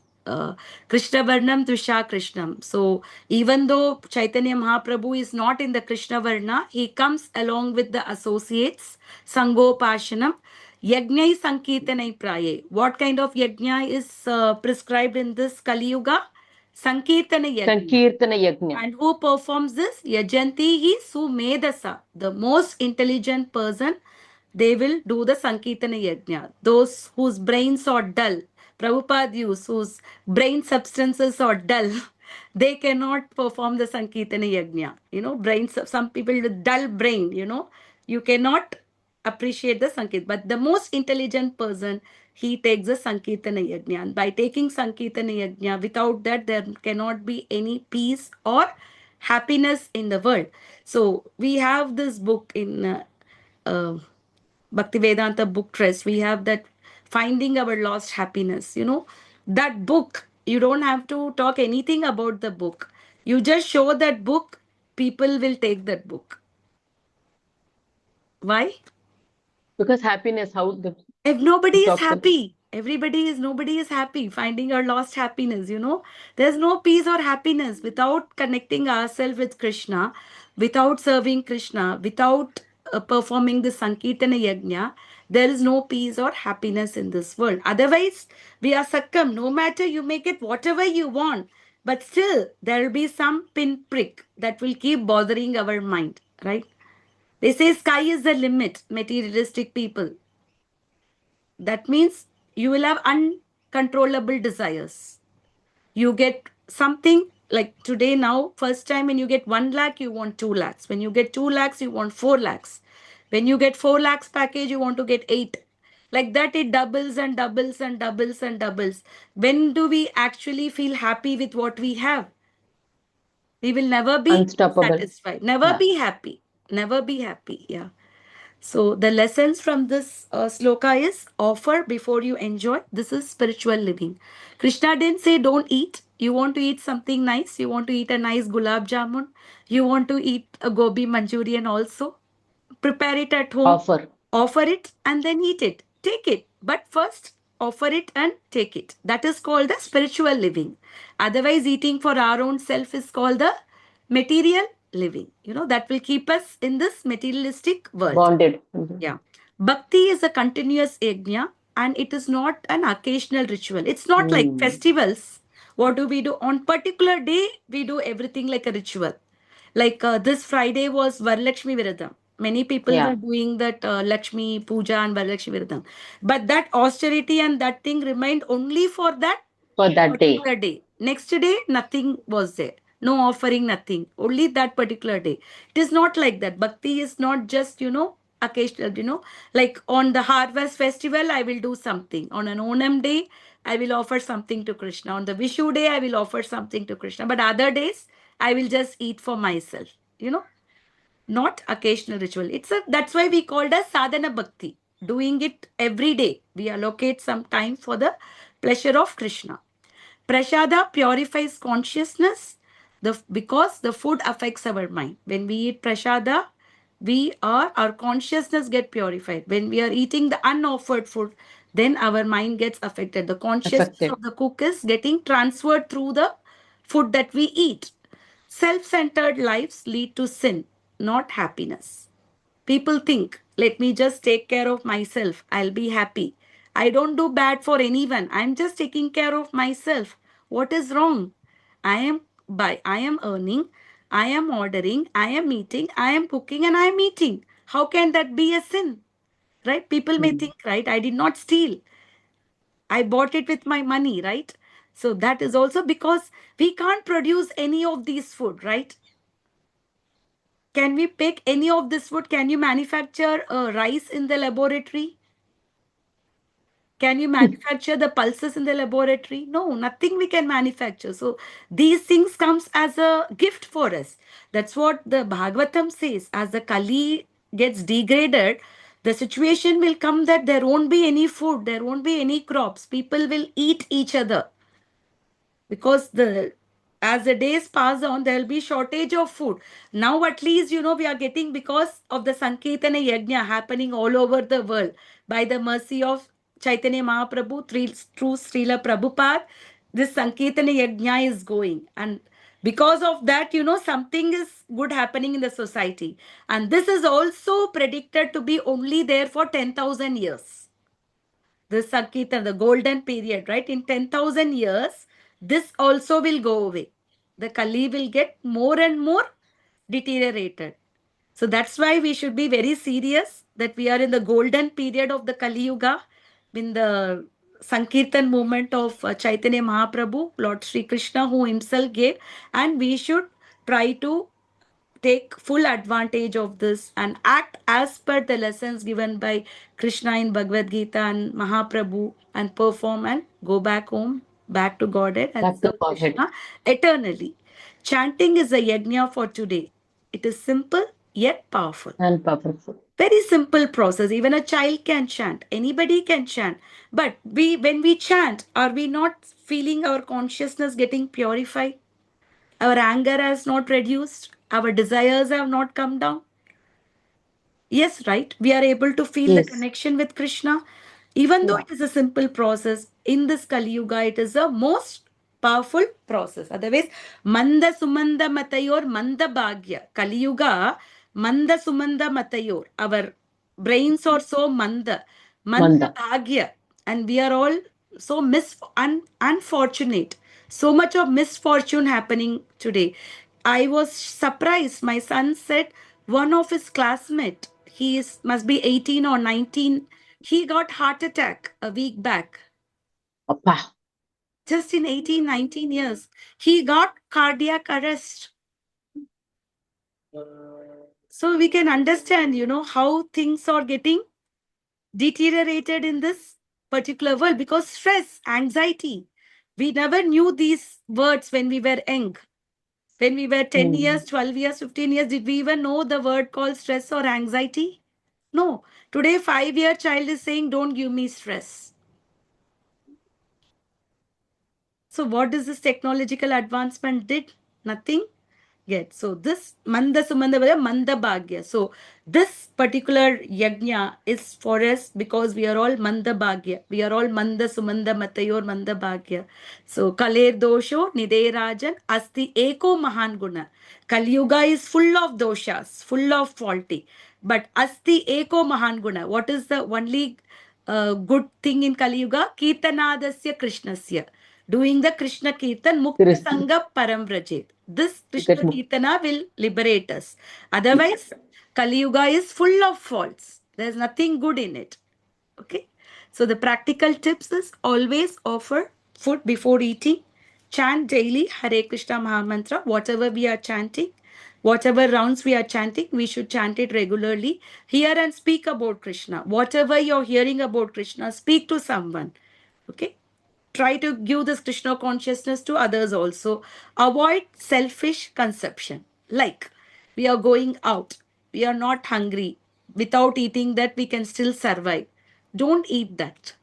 Krishna Varnam, Tvisha Krishnam. So, even though Chaitanya Mahaprabhu is not in the Krishna Varna, he comes along with the associates, Sango Pashanam. Yagnai Sankirtanai Praya. What kind of yajna is prescribed in this Kali Yuga? Sankirtana Yajna. Sankirtana Yajna. And who performs this? Yajanti hi Sumedasa. The most intelligent person, they will do the Sankirtana Yajna. Those whose brains are dull, Prabhupada used, whose brain substances are dull, they cannot perform the Sankirtana Yajna. Brains, some people with dull brain, you cannot appreciate the Sankirtan. But the most intelligent person, he takes the Sankirtana Yajna. And by taking Sankirtana Yajna, without that, there cannot be any peace or happiness in the world. So we have this book in Bhaktivedanta Book Trust. We have that Finding Our Lost Happiness. That book, you don't have to talk anything about the book. You just show that book, people will take that book. Why? Because happiness, how the If nobody is talks about. happy, nobody is happy, finding our lost happiness, there's no peace or happiness without connecting ourselves with Krishna, without serving Krishna, without performing the Sankirtana Yajna. there is no peace or happiness in this world. Otherwise, we are succumb. No matter you make it whatever you want, but still there will be some pinprick that will keep bothering our mind, right? They say sky is the limit, materialistic people. That means you will have uncontrollable desires. You get something like today now, first time when you get 1 lakh, you want 2 lakhs. When you get 2 lakhs, you want 4 lakhs. When you get 4 lakhs package, you want to get 8. Like that, it doubles and doubles and doubles and doubles. When do we actually feel happy with what we have? We will never be Unstoppable. satisfied, never Yeah. be happy, never be happy. Yeah. So the lessons from this sloka is offer before you enjoy. This is spiritual living. Krishna didn't say don't eat. You want to eat something nice. You want to eat a nice gulab jamun. You want to eat a gobi Manchurian also. Prepare it at home. Offer it and then eat it. Take it. But first offer it and take it. That is called the spiritual living. Otherwise, eating for our own self is called the material living. That will keep us in this materialistic world. Bonded. Yeah. Bhakti is a continuous yajna and it is not an occasional ritual. It's not like festivals. What do we do? On particular day, we do everything like a ritual. Like this Friday was Varalakshmi Viradam. Many people Yeah. were doing that Lakshmi Puja and Varalakshmi Viradam. But that austerity and that thing remained only for that For that day. particular day. Next day, nothing was there. No offering, nothing. Only that particular day. It is not like that. Bhakti is not just, occasional, like on the harvest festival, I will do something. On an Onam day, I will offer something to Krishna. On the Vishu day, I will offer something to Krishna. But other days, I will just eat for myself, not occasional ritual. That's why we called as sadhana bhakti. Doing it every day. We allocate some time for the pleasure of Krishna. Prasada purifies consciousness because the food affects our mind. When we eat prasada, our consciousness get purified. When we are eating the unoffered food, then our mind gets affected. The consciousness of the cook is getting transferred through the food that we eat. Self-centered lives lead to sin, not happiness. People think, let me just take care of myself. I'll be happy. I don't do bad for anyone. I'm just taking care of myself. What is wrong? I am earning, I am ordering, I am eating, I am cooking, and I am eating. How can that be a sin? Right? People may think, right? I did not steal. I bought it with my money, right? So that is also because we can't produce any of these food, right? Can we pick any of this food? Can you manufacture rice in the laboratory? Can you manufacture the pulses in the laboratory? No, nothing we can manufacture. So these things comes as a gift for us. That's what the Bhagavatam says. As the Kali gets degraded, the situation will come that there won't be any food, there won't be any crops. People will eat each other because as the days pass on, there will be shortage of food. Now at least we are getting, because of the Sankirtana Yajna happening all over the world, by the mercy of Chaitanya Mahaprabhu through Srila Prabhupada, this Sankirtana Yajna is going, and because of that, something is good happening in the society, and this is also predicted to be only there for 10,000 years. The Sankirtan, the golden period, right? In 10,000 years, this also will go away. The Kali will get more and more deteriorated. So that's why we should be very serious that we are in the golden period of the Kali Yuga, in the Sankirtan movement of Chaitanya Mahaprabhu, Lord Sri Krishna, who himself gave, and we should try to take full advantage of this and act as per the lessons given by Krishna in Bhagavad Gita and Mahaprabhu, and perform and go back home, back to Godhead, and Back to serve Godhead. Krishna eternally. Chanting is a yajna for today. It is simple yet powerful. And powerful. Very simple process. Even a child can chant. Anybody can chant. But when we chant, are we not feeling our consciousness getting purified? Our anger has not reduced. Our desires have not come down. Yes, right? We are able to feel the connection with Krishna. Even though it is a simple process, in this Kali Yuga, it is the most powerful process. Otherwise, Manda Sumanda Matayor Manda Bhagya. Kali Yuga, Manda Sumanda Matayor. Our brains are so manda Manda. bhagya, and we are all so unfortunate. So much of misfortune happening today. I was surprised. My son said one of his classmate, he is must be 18 or 19, he got heart attack a week back. Appa. Just in 18, 19 years. He got cardiac arrest. So we can understand, how things are getting deteriorated in this particular world because stress, anxiety. We never knew these words when we were young. When we were 10 years, 12 years, 15 years, did we even know the word called stress or anxiety? No. Today, 5-year child is saying, don't give me stress. So what does this technological advancement did? Nothing. Yet. So this Manda Sumanda Manda Bhagya. So this particular yajna is for us because we are all Manda Bhagya. We are all Manda Sumanda Matayor Manda Bhagya. So Kaler Dosho Nide Rajan Asti Eko Mahan Guna. Kali Yuga is full of doshas, full of faulty. But Asti Eko Mahan Guna. What is the only good thing in Kali Yuga? Kirtanadasya Krishnasya. Doing the Krishna Kirtan Mukta Krishna. Sangha Param Vrajet. This Get Krishna mo- Kirtana will liberate us. Otherwise, Kali Yuga is full of faults. There's nothing good in it. Okay. So the practical tips is always offer food before eating. Chant daily Hare Krishna Mahamantra. Whatever we are chanting, whatever rounds we are chanting, we should chant it regularly. Hear and speak about Krishna. Whatever you're hearing about Krishna, speak to someone. Okay. Try to give this Krishna consciousness to others also. Avoid selfish consumption. Like we are going out, we are not hungry. Without eating that, we can still survive. Don't eat that.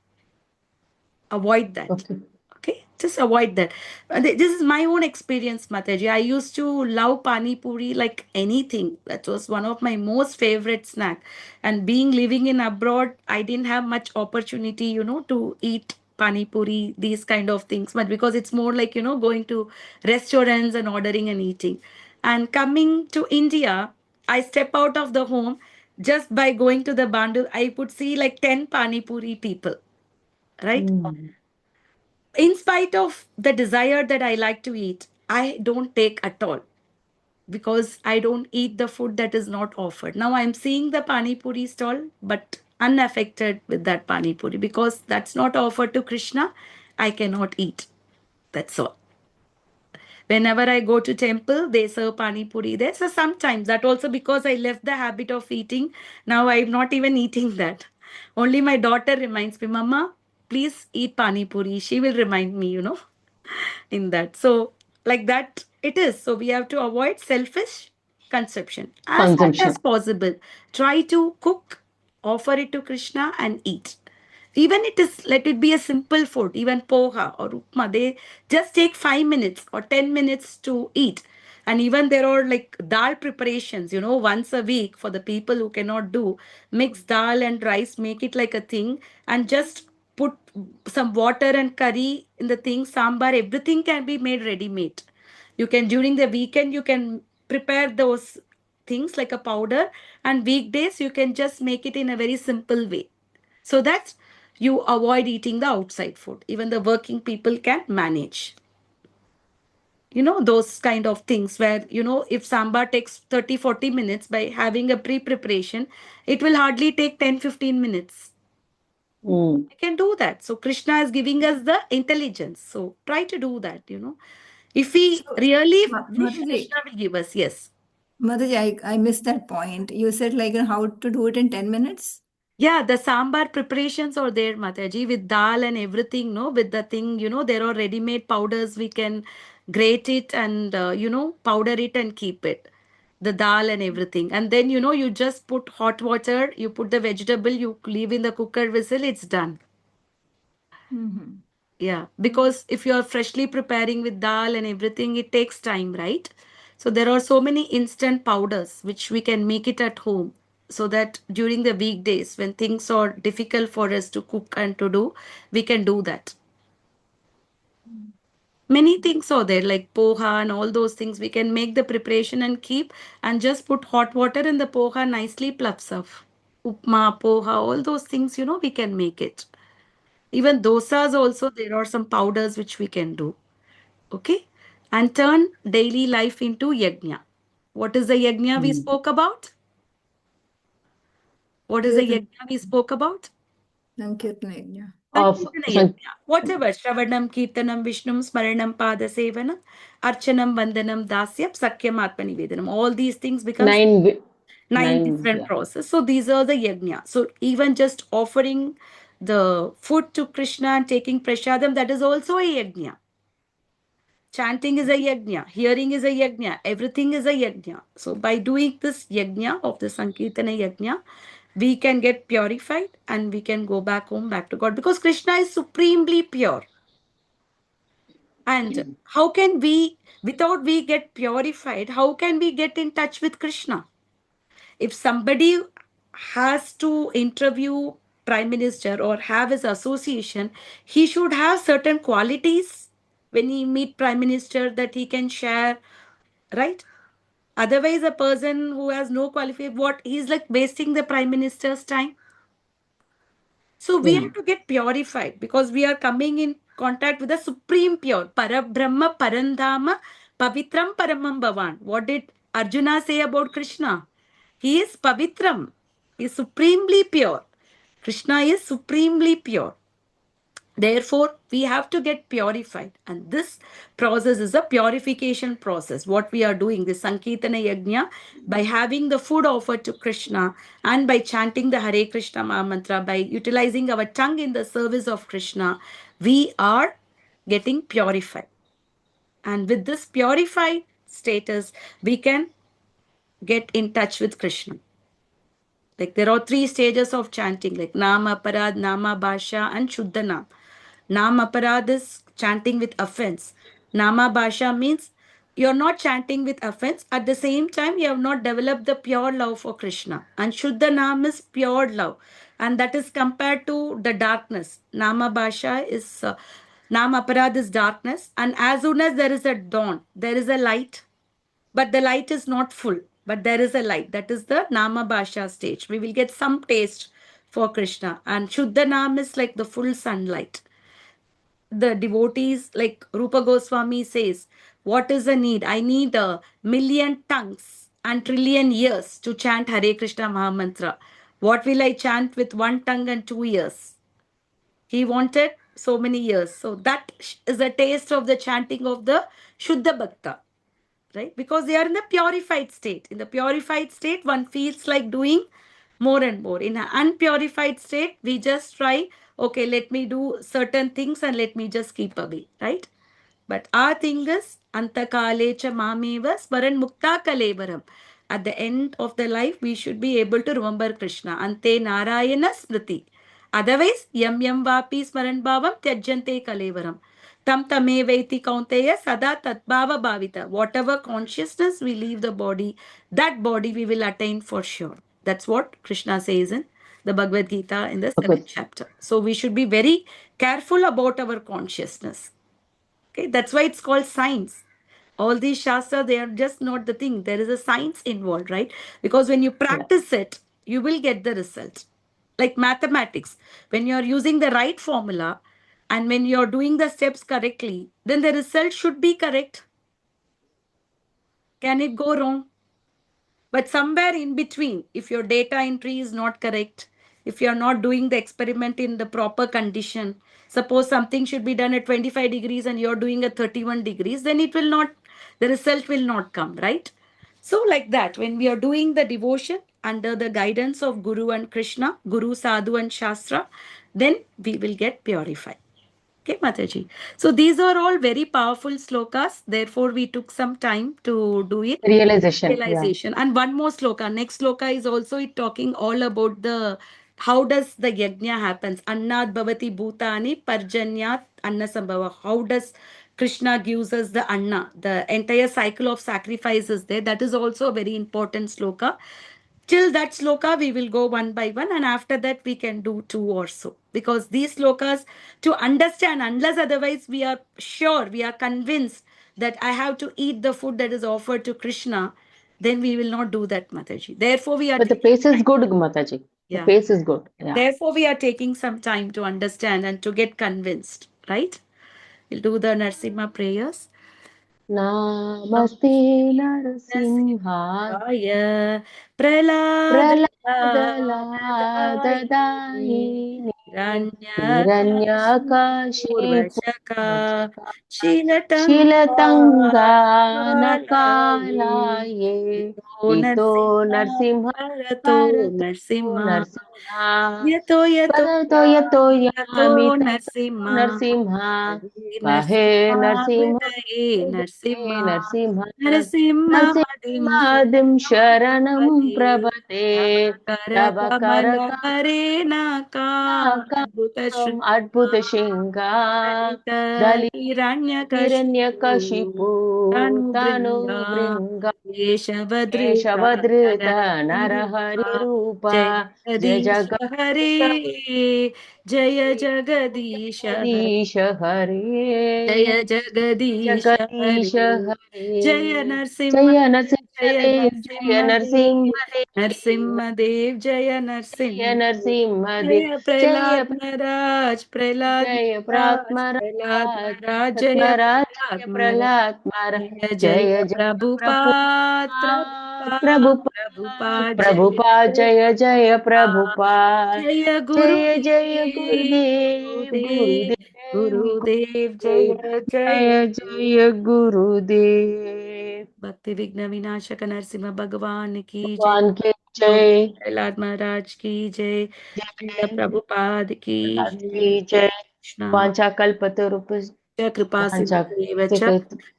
Avoid that. Okay. Okay, just avoid that. This is my own experience, Mataji. I used to love pani puri like anything. That was one of my most favorite snack. And being living in abroad, I didn't have much opportunity, to eat pani puri, these kind of things. But because it's more like, going to restaurants and ordering and eating. And coming to India, I step out of the home just by going to the bandu. I would see like 10 pani puri people, right? In spite of the desire that I like to eat, I don't take at all because I don't eat the food that is not offered. Now I'm seeing the pani puri stall, but unaffected with that pani puri because that's not offered to Krishna. I cannot eat. That's all. Whenever I go to temple, they serve pani puri there. So sometimes that also because I left the habit of eating. Now I'm not even eating that. Only my daughter reminds me, Mama, please eat pani puri. She will remind me, in that. So, like that, it is. So, we have to avoid selfish consumption as much as Consumption. possible. Try to cook, offer it to Krishna, and eat. Even it is, let it be a simple food, even poha or upma, they just take 5 minutes or 10 minutes to eat. And even there are like dal preparations, once a week for the people who cannot do, mix dal and rice, make it like a thing, and just put some water and curry in the thing, sambar, everything can be made ready made. You can, during the weekend, you can prepare those things like a powder, and weekdays, you can just make it in a very simple way so that you avoid eating the outside food. Even the working people can manage. Those kind of things where, if sambar takes 30, 40 minutes by having a pre-preparation, it will hardly take 10, 15 minutes. Mm. I can do that. So Krishna is giving us the intelligence. So try to do that, If we So, really wish, Mataji, Krishna will give us. Yes. Mataji, I missed that point. You said like how to do it in 10 minutes? Yeah, the sambar preparations are there, Mataji, with dal and everything, no? With the thing, there are ready-made powders. We can grate it and, powder it and keep it. The dal and everything. And then, you just put hot water, you put the vegetable, you leave in the cooker whistle, it's done. Mm-hmm. Yeah, because if you are freshly preparing with dal and everything, it takes time, right? So there are so many instant powders which we can make it at home so that during the weekdays when things are difficult for us to cook and to do, we can do that. Many things are there like poha and all those things. We can make the preparation and keep and just put hot water and the poha nicely pluffs off. upma, poha, all those things, we can make it. Even dosas also, there are some powders which we can do. Okay? And turn daily life into yajna. What is the yajna we spoke about? What is the Kirtan, yajna we spoke about? Sankirtana Yajna. Of Sankirtana Sank- yajna. Whatever. Shravanam, Kirtanam, Vishnum, Smaranam, Padasevanam, Archanam, Vandanam, Dasyam, Sakyam, Atmanivedanam. All these things becomes nine, nine nine, different yeah. process. So these are the yajna. So even just offering the food to Krishna and taking prasadam, that is also a yajna. Chanting is a yajna, hearing is a yajna, everything is a yajna. So by doing this yajna of the Sankirtana yajna, we can get purified and we can go back home, back to God, because Krishna is supremely pure. And how can we, without we get purified, how can we get in touch with Krishna? If somebody has to interview prime minister or have his association, he should have certain qualities when he meet prime minister that he can share, right? Otherwise, a person who has no qualification, what he's like wasting the prime minister's time. So we have to get purified because we are coming in contact with the supreme pure, Parabrahma, Parandhama, Pavitram, Paramam Bhavan. What did Arjuna say about Krishna? He is Pavitram. He is supremely pure. Krishna is supremely pure. Therefore, we have to get purified. And this process is a purification process. What we are doing, the Sankirtana Yajna, by having the food offered to Krishna and by chanting the Hare Krishna Maha Mantra, by utilizing our tongue in the service of Krishna, we are getting purified. And with this purified status, we can get in touch with Krishna. Like there are three stages of chanting, like Nam Aparad, Nama Bhasha, and Shuddha Nam. Nam Aparad is chanting with offense. Nama Bhasha means you're not chanting with offense. At the same time, you have not developed the pure love for Krishna. And Shuddha Nam is pure love. And that is compared to the darkness. Nama Bhasha is, Nam Aparad is darkness. And as soon as there is a dawn, there is a light, but the light is not full, but there is a light. That is the Nama Bhasha stage. We will get some taste for Krishna. And Shuddha Nam is like the full sunlight. The devotees, like Rupa Goswami says, what is the need? I need a million tongues and trillion ears to chant Hare Krishna Mahamantra. What will I chant with one tongue and 2 ears? He wanted so many years. So that is a taste of the chanting of the Shuddha Bhakta, right? Because they are in the purified state. In the purified state, one feels like doing more and more. In an unpurified state, we just try, okay, let me do certain things and let me just keep away, right? But our thing is, Antakalecha Mameva Smaran Mukta Kalevaram. At the end of the life, we should be able to remember Krishna. Ante Narayana Smriti. Otherwise, Yam Yam Vapi Smaran Bhavam Tyajante Kalevaram. Tam Tame Vaiti Kaunteya Sada Tatbhava Bhavita. Whatever consciousness we leave the body, that body we will attain for sure. That's what Krishna says in the Bhagavad Gita in the Okay. 7th chapter. So we should be very careful about our consciousness. Okay, that's why it's called science. All these shastra, they are just not the thing. There is a science involved, right? Because when you practice it, you will get the result. Like mathematics, when you are using the right formula and when you are doing the steps correctly, then the result should be correct. Can it go wrong? But somewhere in between, if your data entry is not correct, if you're not doing the experiment in the proper condition, suppose something should be done at 25 degrees and you're doing at 31 degrees, then it will not, the result will not come, right? So, like that, when we are doing the devotion under the guidance of Guru and Krishna, Guru, Sadhu, and Shastra, then we will get purified. Okay, Mataji. So these are all very powerful slokas. Therefore, we took some time to do it. Realization. Yeah. Realization. And one more sloka. Next sloka is also it talking all about the how does the yajna happens. Annad bhavati bhutani parjanyat anna sambhava. How does Krishna gives us the anna? The entire cycle of sacrifice is there. That is also a very important sloka. Till that sloka, we will go one by one, and after that, we can do two or so. Because these slokas, to understand, unless otherwise we are sure, we are convinced that I have to eat the food that is offered to Krishna, then we will not do that, Mataji. Therefore, we are But the taking pace is time. good, Mataji. Yeah. face is good. Yeah. Therefore, we are taking some time to understand and to get convinced, right? We'll do the Narsimha prayers. Namaste Narasimha Narasimhaya Praladadadaye Hiranyakashipu Hiranyakashipurvashaka Shilatangalaye Shilatanganakalaya Ito Ito Narsimha Narsimha Bharato Bharato Narsimha Narsimha Yato Yato Padato Yato Yato Yamitato Narsimha Narsimha Pahe Narsimha Narsimha Hridaye Hridaye Narsimha Narsimha Narsimha Madim Narsimhadim Sharanam Pade Prabhate Kara Tava Kamala Karaka Hare Naka Adbhuta Shri Adbhuta Shinga Dalita Dali Hiranyakashipu Hiranyakashipu Tanu Tanu Bringa Bringa Keshavadrita Keshavadrita Narahari Narahari Jai Rupa Jai Jagadish Jagadisha Hare Jaya Jagadish Hare Jagadisha Hare Jaya Jagadish Jagadisha Hare Jaya Hare Narsimha Jaya Jaya Narsimhadev Jaya Narsimha Dev Narsimhadev Narsimha Dev Jaya Jaya Narsimha Narsimhadev Jaya Prahlad Jaya Maharaj Prahlad Jaya Maharaj Prahlad Pratmaraj Maharaj Jaya Pratmaraj Prahlad Jaya Maharaj Prahlad Maharaj Jaya Jaya Jaya Jaya Prabhupada Prabhupada Prabhupada Prabhupada Prabhupada Jaya Prabhupada Jaya Jaya Jaya Prabhupada Prabhupada Jaya Jaya Jaya Gurudev Gurudev Gurudev Gurudev Gurudev Gurudev Jaya Jaya Jaya Jaya Gurudev भक्ति विघ्न विनाशक नरसिंह भगवान की जय भगवान की बोलो जय प्रहलाद महाराज की जय श्रील जय प्रभुपाद की प्रहलाद जय की जय कृष्णा वांछा कल्पतरुभ्यश्च च कृपा वांछा सिंधुदेव च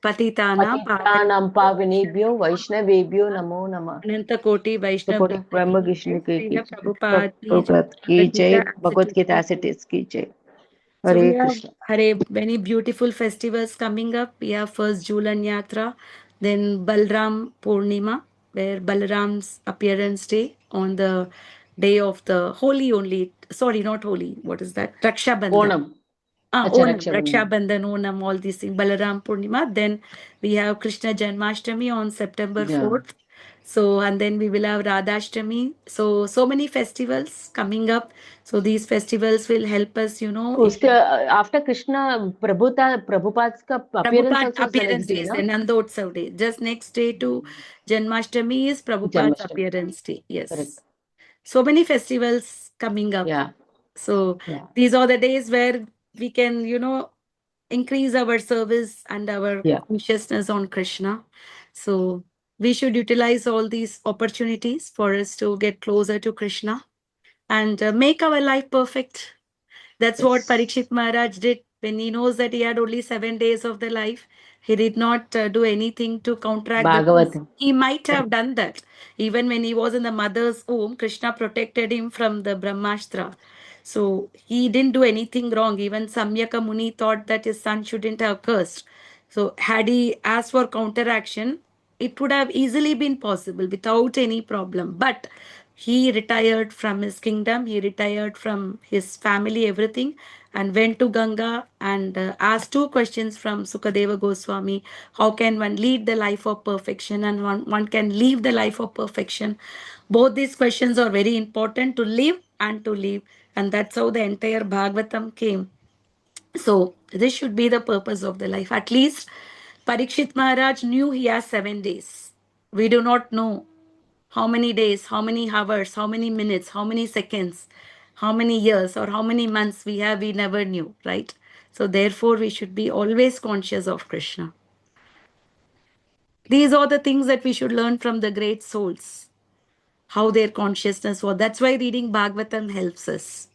पतितानां पतितानां पावनेभ्यो पावनेभ्यो वैष्णवेभ्यो नमो नमः अनंत कोटि वैष्णव कोटि वृंद ब्रह्म की जय विष्णु की श्रील जय प्रभुपाद की जय प्रभुपाद की भगवद जय गीता भगवत गीता की as it is की जय So Hare we have Krishna many beautiful festivals coming up. We have first Julan Yatra, then Balram Purnima, where Balram's appearance day on the day of the holy only. Sorry, not holy. What is that? Raksha Bandhan. Onam अच्छा Onam, Raksha Rakshabandhan Bandhan, Onam, all these things. Balaram Purnima. Then we have Krishna Janmashtami on September या 4th. So, and then we will have Radhashtami. So many festivals coming up. So these festivals will help us, उसके after Krishna Prabhupada का appearance Prabhupada also is the appearance next day day is ना the Nandotsav day. Just next day to Janmashtami is Prabhupada's Janmashtami appearance day. Correct Yes. So many festivals coming up. या So या these are the days where we can, increase our service and our या consciousness on Krishna. So we should utilize all these opportunities for us to get closer to Krishna and make our life perfect. That's what yes Parikshit Maharaj did when he knows that he had only 7 days of the life. He did not do anything to counteract because Bhagwat he might have correct done that. Even when he was in the mother's womb, Krishna protected him from the Brahmastra. So he didn't do anything wrong. Even Samyaka Muni thought that his son shouldn't have cursed. So had he asked for counteraction, it would have easily been possible without any problem. But he retired from his kingdom, he retired from his family, everything, and went to Ganga and asked two questions from Sukadeva Goswami. How can one lead the life of perfection and one can live the life of perfection? Both these questions are very important to live and to live. And that's how the entire Bhagavatam came. So this should be the purpose of the life. At least Parikshit Maharaj knew he has 7 days. We do not know how many days, how many hours, how many minutes, how many seconds, how many years, or how many months we have, we never knew, right? So therefore, we should be always conscious of Krishna. These are the things that we should learn from the great souls, how their consciousness was. That's why reading Bhagavatam helps us,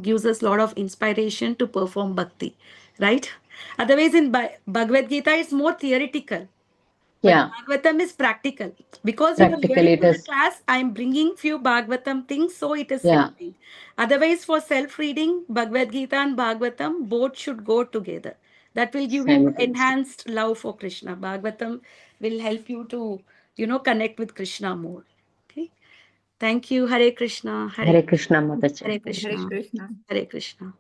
gives us a lot of inspiration to perform bhakti, right? Otherwise, in Bhagavad Gita, it's more theoretical. But या Bhagavatam is practical. Because you are practically hearing it to the is class, I am bringing few Bhagavatam things, so it is yeah simple. Otherwise, for self-reading, Bhagavad Gita and Bhagavatam both should go together. That will give you simultaneously enhanced love for Krishna. Bhagavatam will help you to, connect with Krishna more. Okay. Thank you. Hare Krishna. Hare हरे कृष्णा माता जी Hare Hare Krishna. Krishna. Hare Krishna.